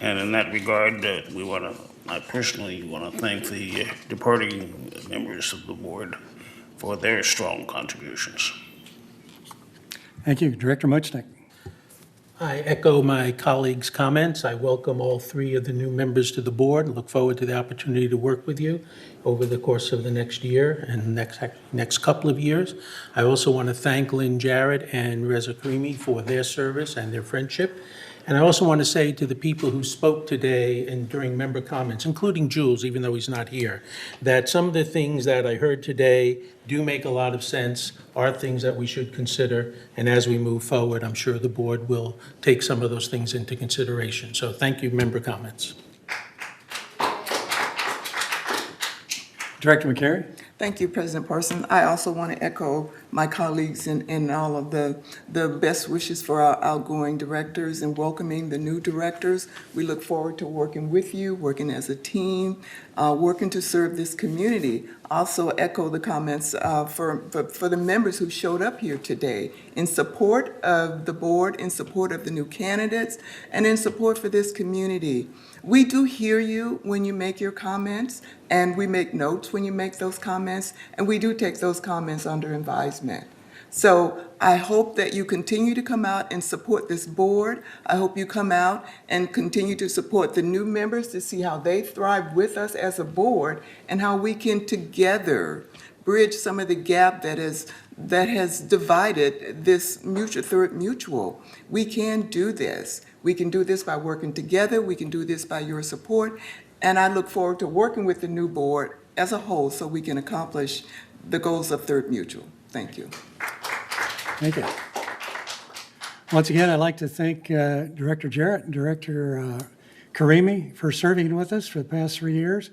Speaker 3: And in that regard, I personally want to thank the departing members of the board for their strong contributions.
Speaker 2: Thank you. Director Mulching.
Speaker 5: I echo my colleagues' comments. I welcome all three of the new members to the board and look forward to the opportunity to work with you over the course of the next year and next couple of years. I also want to thank Lynn Jarrett and Resurfacing for their service and their friendship. And I also want to say to the people who spoke today and during member comments, including Jules, even though he's not here, that some of the things that I heard today do make a lot of sense, are things that we should consider. And as we move forward, I'm sure the board will take some of those things into consideration. So thank you, member comments.
Speaker 2: Director McCary.
Speaker 4: Thank you, President Parson. I also want to echo my colleagues in all of the best wishes for our outgoing directors and welcoming the new directors. We look forward to working with you, working as a team, working to serve this community. Also echo the comments for the members who showed up here today in support of the board, in support of the new candidates, and in support for this community. We do hear you when you make your comments, and we make notes when you make those comments, and we do take those comments under advisement. So I hope that you continue to come out and support this board. I hope you come out and continue to support the new members to see how they thrive with us as a board and how we can together bridge some of the gap that has divided this third mutual. We can do this. We can do this by working together. We can do this by your support. And I look forward to working with the new board as a whole so we can accomplish the goals of Third Mutual. Thank you.
Speaker 2: Thank you. Once again, I'd like to thank Director Jarrett and Director Karimi for serving with us for the past 3 years.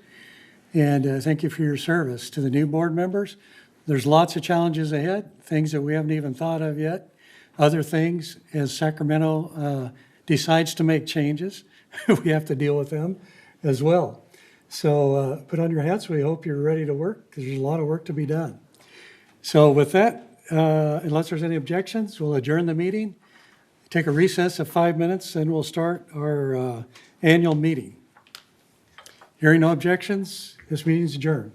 Speaker 2: And thank you for your service. To the new board members, there's lots of challenges ahead, things that we haven't even thought of yet. Other things, as Sacramento decides to make changes, we have to deal with them as well. So put on your hats. We hope you're ready to work because there's a lot of work to be done. So with that, unless there's any objections, we'll adjourn the meeting, take a recess of 5 minutes, and we'll start our annual meeting. Hearing no objections, this meeting is adjourned.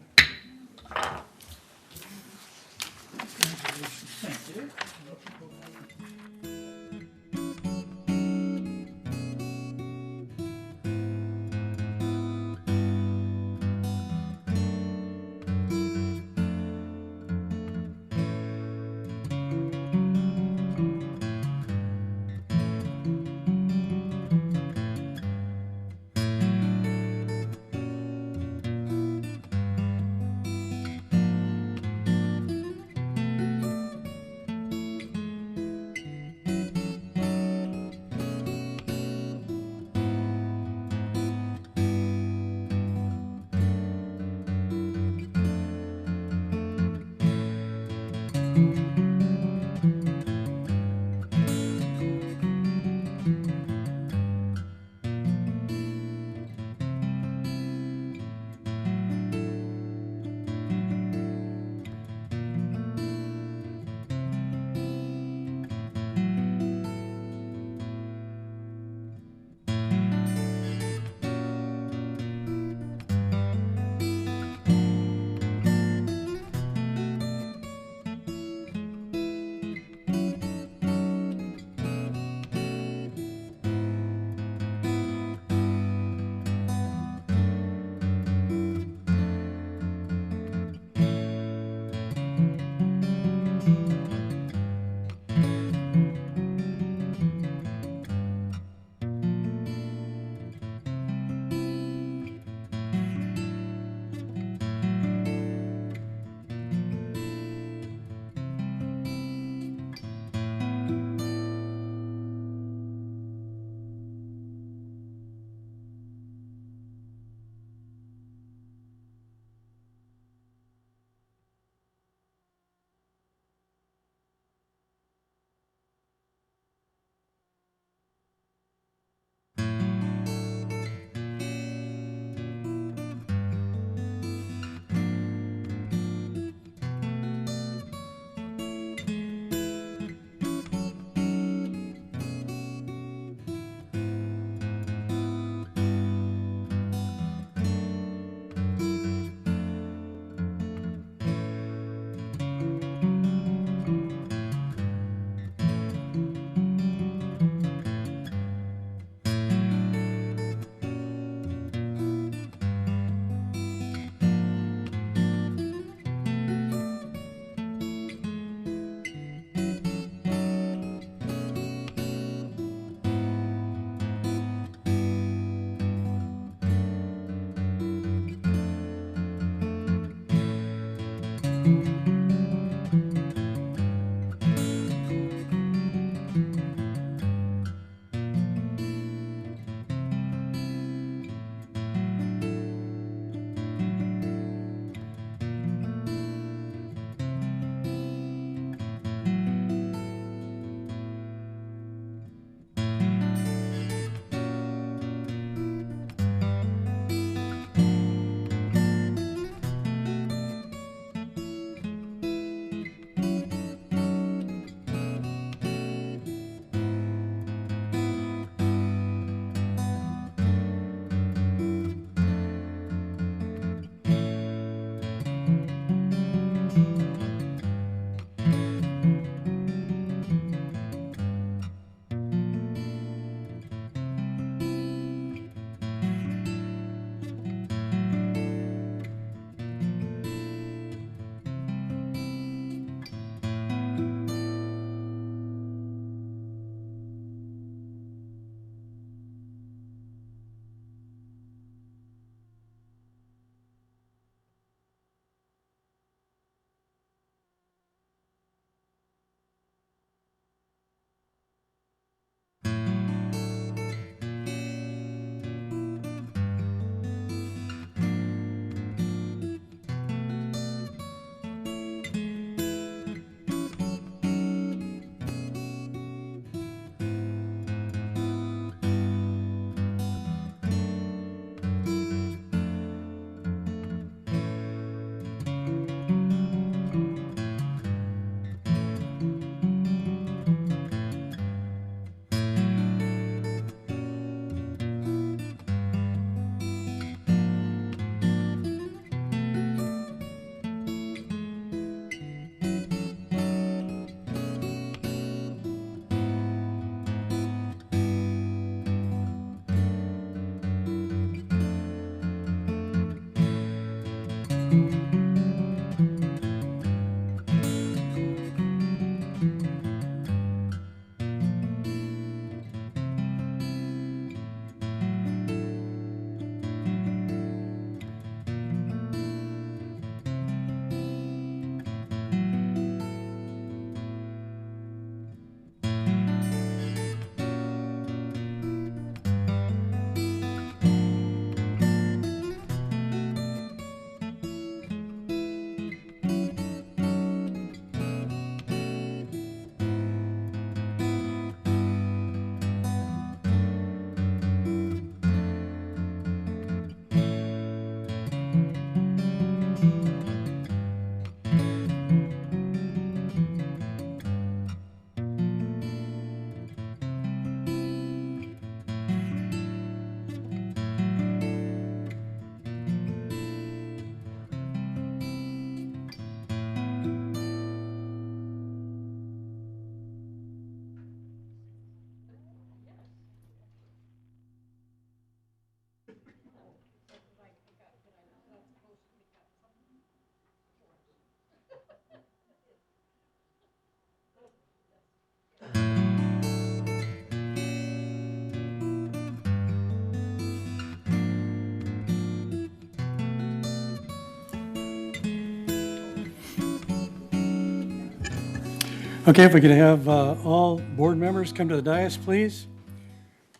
Speaker 2: Okay, if we could have all board members come to the dais, please.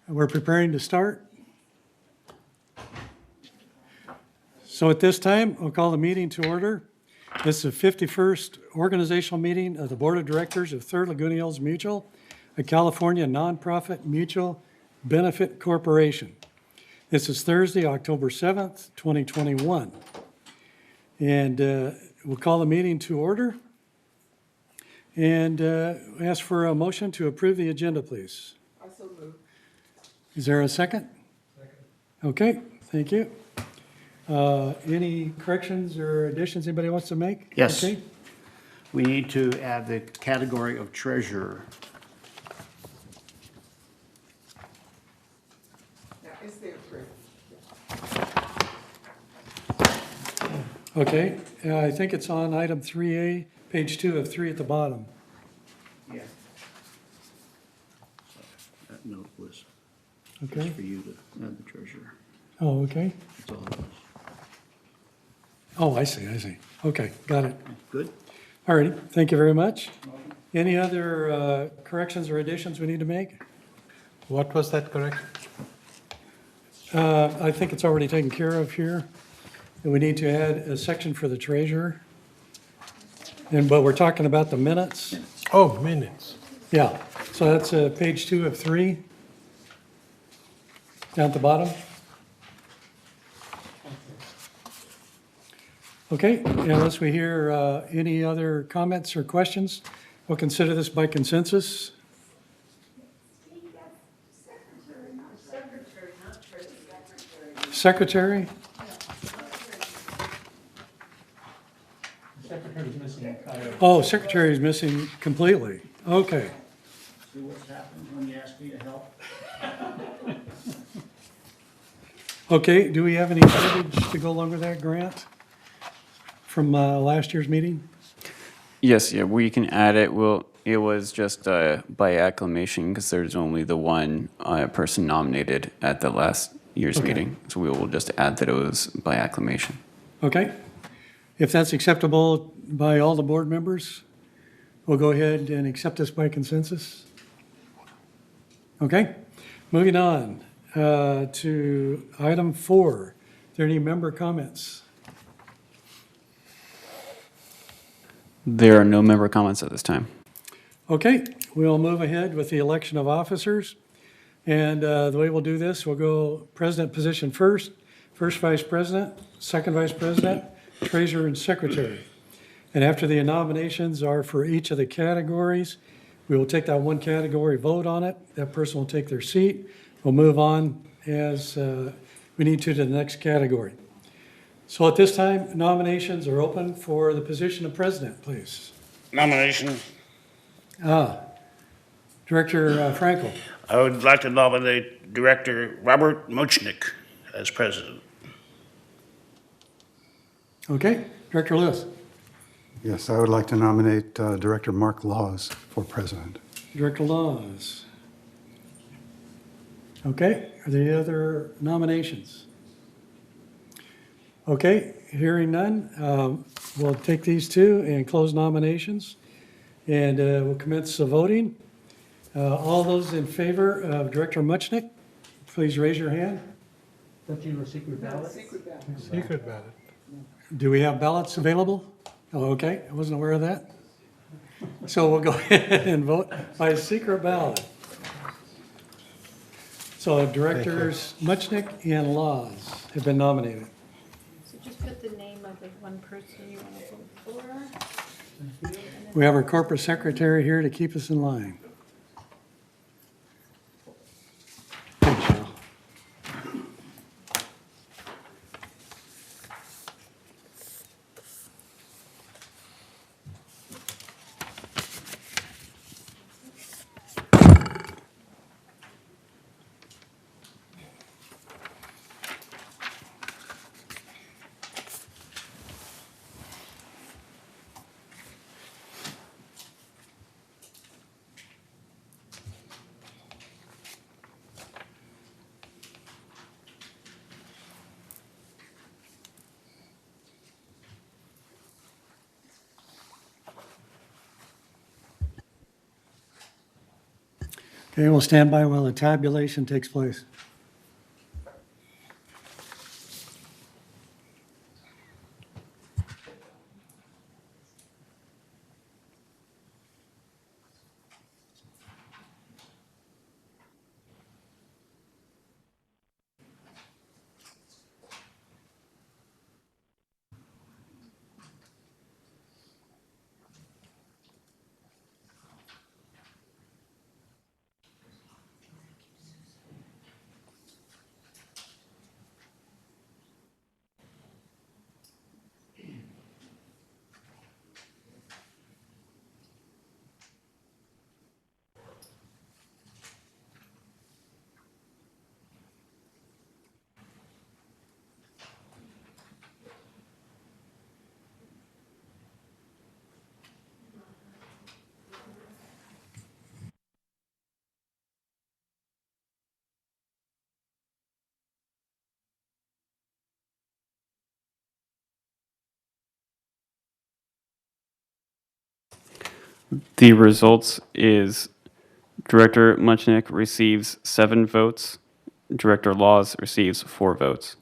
Speaker 2: We're preparing to start. So at this time, I'll call the meeting to order. This is the 51st organizational meeting of the Board of Directors of Third Laguna Hills Mutual, a California nonprofit mutual benefit corporation. This is Thursday, October 7th, 2021. And we'll call the meeting to order. And ask for a motion to approve the agenda, please.
Speaker 4: Also moved.
Speaker 2: Is there a second? Second. Okay, thank you. Any corrections or additions anybody wants to make?
Speaker 11: Yes.
Speaker 2: Okay.
Speaker 11: We need to add the category of treasurer.
Speaker 4: Now, is there three?
Speaker 2: Okay, I think it's on item 3A, page 2 of 3 at the bottom.
Speaker 11: Yeah. That note was
Speaker 2: Okay.
Speaker 11: just for you to add the treasurer.
Speaker 2: Oh, okay.
Speaker 11: That's all it was.
Speaker 2: Oh, I see. Okay, got it.
Speaker 11: Good?
Speaker 2: All righty, thank you very much. Any other corrections or additions we need to make?
Speaker 6: What was that correction?
Speaker 2: I think it's already taken care of here. And we need to add a section for the treasurer. But we're talking about the minutes.
Speaker 6: Oh, minutes.
Speaker 2: Yeah, so that's page 2 of 3. Down at the bottom. Okay, unless we hear any other comments or questions, we'll consider this by consensus. Secretary?
Speaker 5: Secretary's missing.
Speaker 2: Oh, secretary is missing completely. Okay.
Speaker 3: See what's happened when you ask me to help?
Speaker 2: Okay, do we have any verbiage to go along with that, Grant? From last year's meeting?
Speaker 1: Yes, yeah, we can add it. It was just by acclamation because there's only the one person nominated at the last year's
Speaker 2: Okay.
Speaker 1: meeting. So we will just add that it was by acclamation.
Speaker 2: Okay. If that's acceptable by all the board members, we'll go ahead and accept this by consensus. Okay, moving on to item 4. Are there any member comments?
Speaker 1: There are no member comments at this time.
Speaker 2: Okay, we'll move ahead with the election of officers. And the way we'll do this, we'll go president position first vice president, second vice president, treasurer, and secretary. And after the nominations are for each of the categories, we will take that one category, vote on it. That person will take their seat. We'll move on as we need to the next category. So at this time, nominations are open for the position of president, please.
Speaker 3: Nomination.
Speaker 2: Director Frankel.
Speaker 3: I would like to nominate Director Robert Mulching as president.
Speaker 2: Okay, Director Lewis.
Speaker 17: Yes, I would like to nominate Director Mark Laws for president.
Speaker 2: Director Laws. Okay, are there any other nominations? Okay, hearing none, we'll take these two and close nominations. And we'll commence the voting. All those in favor of Director Muchnick, please raise your hand.
Speaker 5: Don't you have a secret ballot?
Speaker 6: Secret ballot.
Speaker 2: Do we have ballots available? Oh, okay, I wasn't aware of that. So we'll go ahead and vote by secret ballot. So Directors Muchnick and Laws have been nominated.
Speaker 13: So just put the name of the one person you want to vote for.
Speaker 2: We have our corporate secretary here to keep us in line. Thanks, Cheryl. Okay, we'll stand by while the tabulation takes place.
Speaker 1: The results is Director Mulching receives 7 votes. Director Laws receives 4 votes.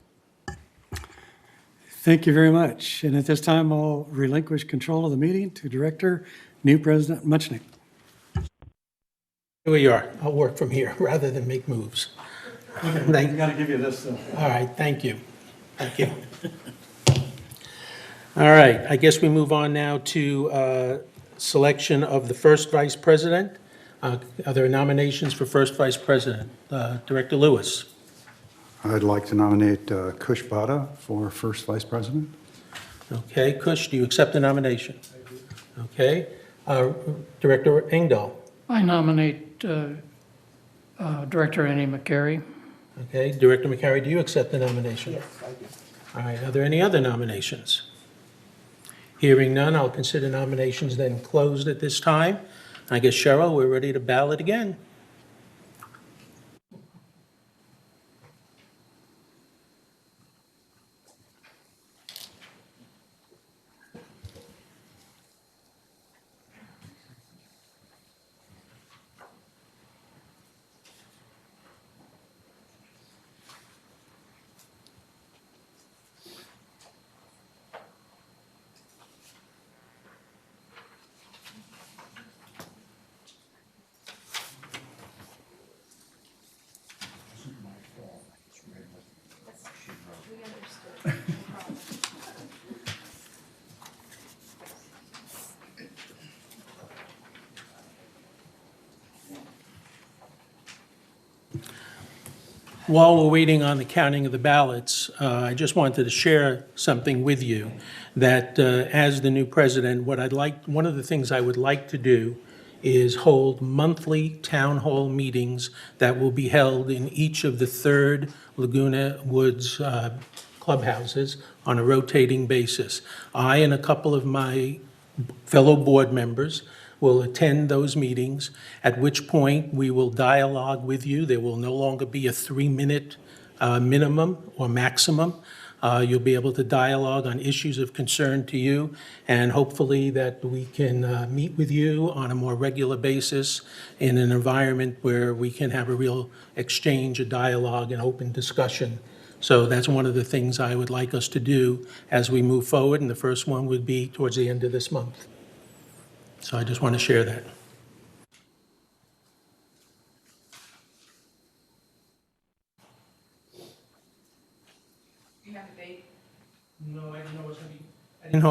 Speaker 2: Thank you very much. And at this time, I'll relinquish control of the meeting to Director, new President Muchnick.
Speaker 5: Here we are. I'll work from here rather than make moves.
Speaker 2: I got to give you this.
Speaker 5: All right, thank you. Thank you. All right, I guess we move on now to selection of the first vice president. Are there nominations for first vice president? Director Lewis.
Speaker 17: I'd like to nominate Kush Bada for first vice president.
Speaker 5: Okay, Kush, do you accept the nomination? Okay. Director Engel.
Speaker 8: I nominate Director Annie McCary.
Speaker 5: Okay, Director McCary, do you accept the nomination?
Speaker 10: Yes, I do.
Speaker 5: All right, are there any other nominations? Hearing none, I'll consider nominations then closed at this time. I guess, Cheryl, we're ready to ballot again. While we're waiting on the counting of the ballots, I just wanted to share something with you that as the new president, one of the things I would like to do is hold monthly town hall meetings that will be held in each of the 3rd Laguna Woods clubhouses on a rotating basis. I and a couple of my fellow board members will attend those meetings, at which point we will dialogue with you. There will no longer be a 3-minute minimum or maximum. You'll be able to dialogue on issues of concern to you, and hopefully that we can meet with you on a more regular basis in an environment where we can have a real exchange, a dialogue, and open discussion. So that's one of the things I would like us to do as we move forward, and the first one would be towards the end of this month. So I just want to share that.
Speaker 14: Do you have a date?
Speaker 5: No, I didn't know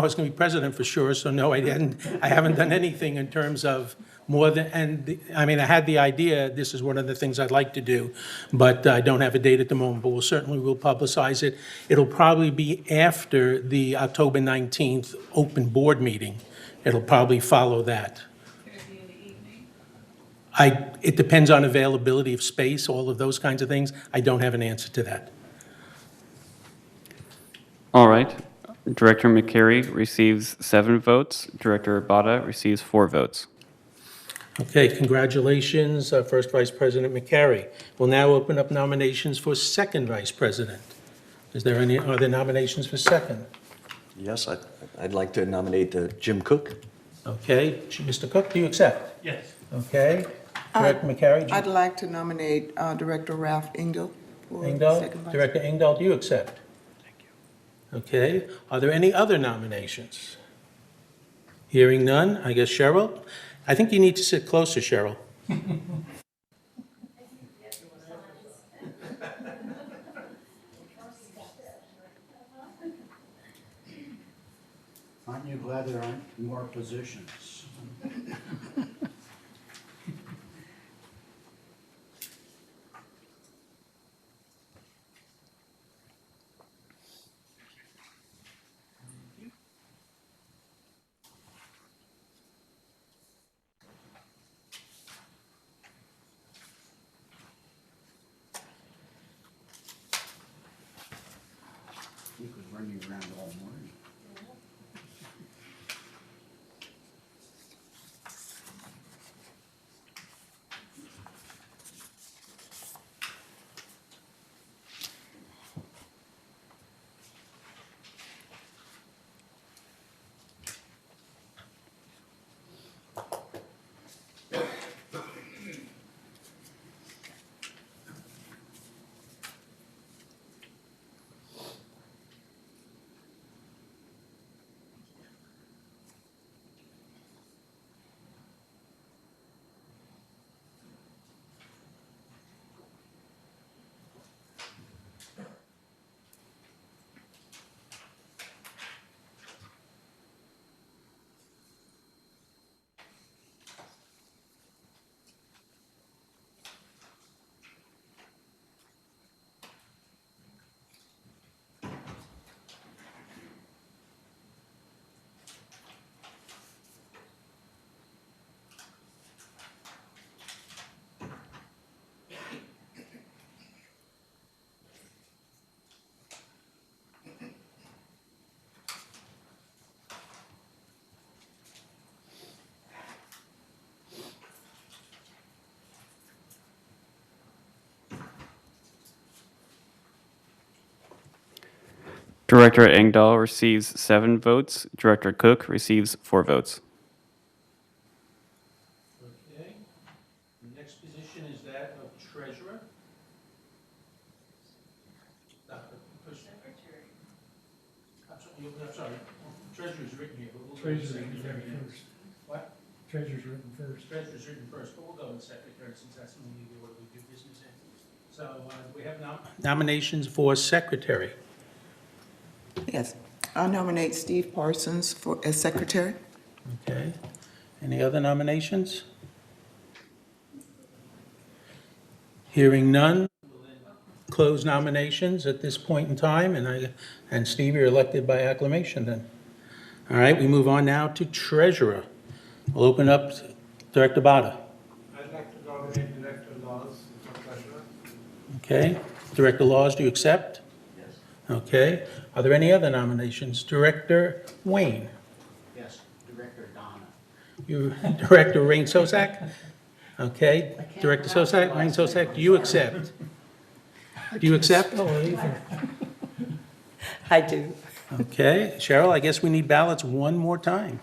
Speaker 5: I was going to be president for sure, so no, I didn't. I haven't done anything in terms of more than, I had the idea, this is one of the things I'd like to do, but I don't have a date at the moment, but we'll publicize it. It'll probably be after the October 19th open board meeting. It'll probably follow that. It depends on availability of space, all of those kinds of things. I don't have an answer to that.
Speaker 1: All right. Director McCary receives 7 votes. Director Bada receives 4 votes.
Speaker 5: Okay, congratulations, First Vice President McCary. We'll now open up nominations for Second Vice President. Are there nominations for second?
Speaker 16: Yes, I'd like to nominate Jim Cook.
Speaker 5: Okay, Mr. Cook, do you accept?
Speaker 9: Yes.
Speaker 5: Okay. Director McCary?
Speaker 4: I'd like to nominate Director Ralph Engel for
Speaker 5: Engel?
Speaker 4: second vice.
Speaker 5: Director Engel, do you accept? Thank you. Okay. Are there any other nominations? Hearing none, I guess Cheryl? I think you need to sit closer, Cheryl.
Speaker 11: Aren't you glad there aren't more positions? You could run you around all morning.
Speaker 1: Director Engdahl receives 7 votes. Director Cook receives 4 votes.
Speaker 5: Okay. The next position is that of treasurer. Secretary. I'm sorry, treasurer's written here, but we'll go with
Speaker 2: Treasurer's written
Speaker 5: secretary next.
Speaker 2: first.
Speaker 5: What?
Speaker 2: Treasurer's written first.
Speaker 5: Treasurer's written first, but we'll go with secretary since that's when we do what we do business in. So we have nominations for secretary.
Speaker 4: Yes. I nominate Steve Parsons as secretary.
Speaker 5: Okay. Any other nominations? Hearing none, we'll then close nominations at this point in time, and Steve, you're elected by acclamation then. All right, we move on now to treasurer. We'll open up to Director Bada.
Speaker 6: I'd like to nominate Director Laws for treasurer.
Speaker 5: Okay. Director Laws, do you accept?
Speaker 11: Yes.
Speaker 5: Okay. Are there any other nominations? Director Wayne?
Speaker 11: Yes, Director Donna.
Speaker 5: You, Director Rain Sosak? Okay. Director Sosak, Rain Sosak, do you accept? Do you accept?
Speaker 10: I do.
Speaker 5: Okay. Cheryl, I guess we need ballots one more time.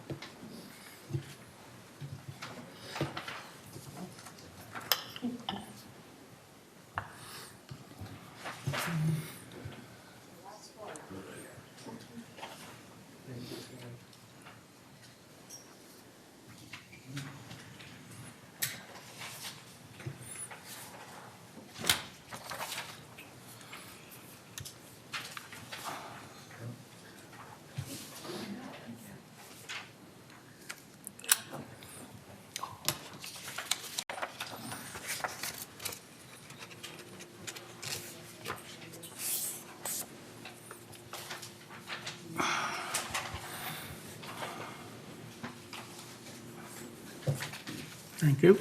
Speaker 5: Thank you.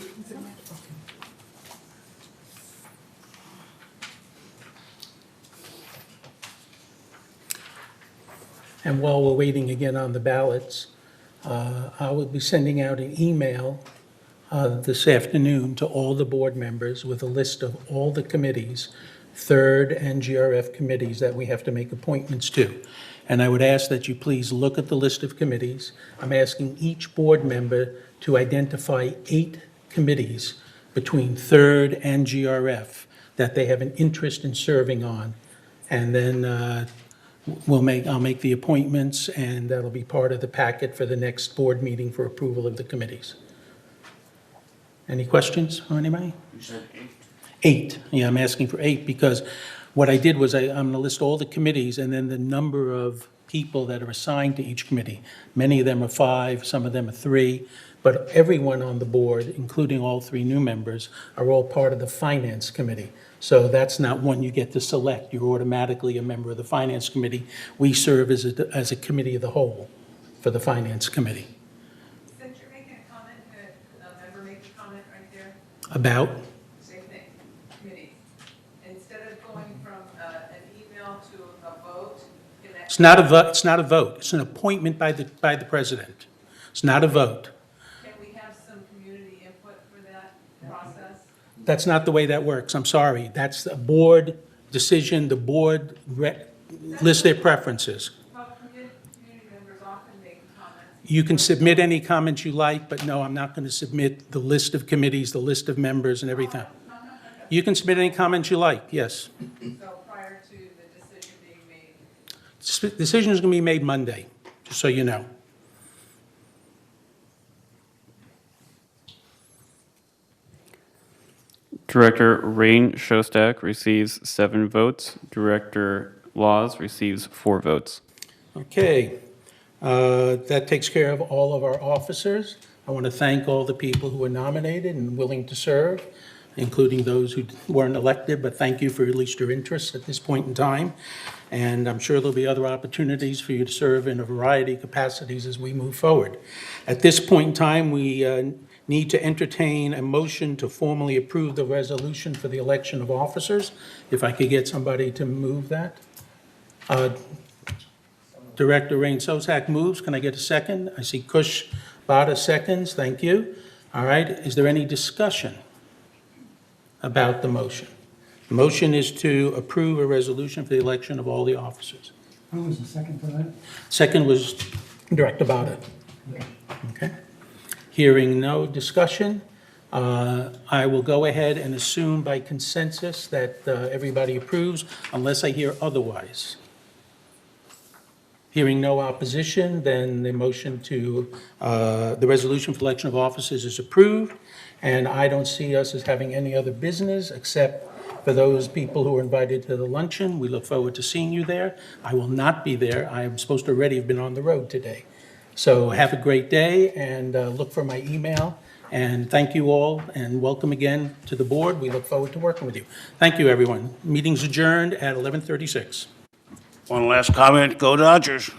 Speaker 5: And while we're waiting again on the ballots, I will be sending out an email this afternoon to all the board members with a list of all the committees, third and GRF committees that we have to make appointments to. And I would ask that you please look at the list of committees. I'm asking each board member to identify 8 committees between Third and GRF that they have an interest in serving on. And then I'll make the appointments, and that'll be part of the packet for the next board meeting for approval of the committees. Any questions from anybody?
Speaker 3: You said 8?
Speaker 5: 8, yeah, I'm asking for 8 because what I did was I'm going to list all the committees and then the number of people that are assigned to each committee. Many of them are 5, some of them are 3, but everyone on the board, including all 3 new members, are all part of the Finance Committee. So that's not one you get to select. You're automatically a member of the Finance Committee. We serve as a committee of the whole for the Finance Committee.
Speaker 14: Since you're making a comment, could a member make a comment right there?
Speaker 5: About?
Speaker 14: Same thing, committees. Instead of going from an email to a vote, can that?
Speaker 5: It's not a vote. It's not a vote. It's an appointment by the president. It's not a vote.
Speaker 14: Can we have some community input for that process?
Speaker 5: That's not the way that works. I'm sorry. That's a board decision. The board lists their preferences.
Speaker 14: Well, community members often make comments.
Speaker 5: You can submit any comments you like, but no, I'm not going to submit the list of committees, the list of members and everything. You can submit any comments you like, yes.
Speaker 14: So prior to the decision being made?
Speaker 5: Decision is going to be made Monday, just so you know.
Speaker 1: Director Rain Shostak receives 7 votes. Director Laws receives 4 votes.
Speaker 5: Okay, that takes care of all of our officers. I want to thank all the people who were nominated and willing to serve, including those who weren't elected, but thank you for at least your interest at this point in time. And I'm sure there'll be other opportunities for you to serve in a variety of capacities as we move forward. At this point in time, we need to entertain a motion to formally approve the resolution for the election of officers. If I could get somebody to move that. Director Rain Sosak moves. Can I get a second? I see Kush Bada seconds. Thank you. All right. Is there any discussion about the motion? The motion is to approve a resolution for the election of all the officers.
Speaker 2: Who was the second for that?
Speaker 5: Second was Director Bada. Okay. Hearing no discussion, I will go ahead and assume by consensus that everybody approves unless I hear otherwise. Hearing no opposition, then the motion to, the resolution for election of officers is approved, and I don't see us as having any other business except for those people who are invited to the luncheon. We look forward to seeing you there. I will not be there. I am supposed to already have been on the road today. So have a great day and look for my email. And thank you all and welcome again to the board. We look forward to working with you. Thank you, everyone. Meeting's adjourned at 11:36.
Speaker 3: One last comment, go Dodgers.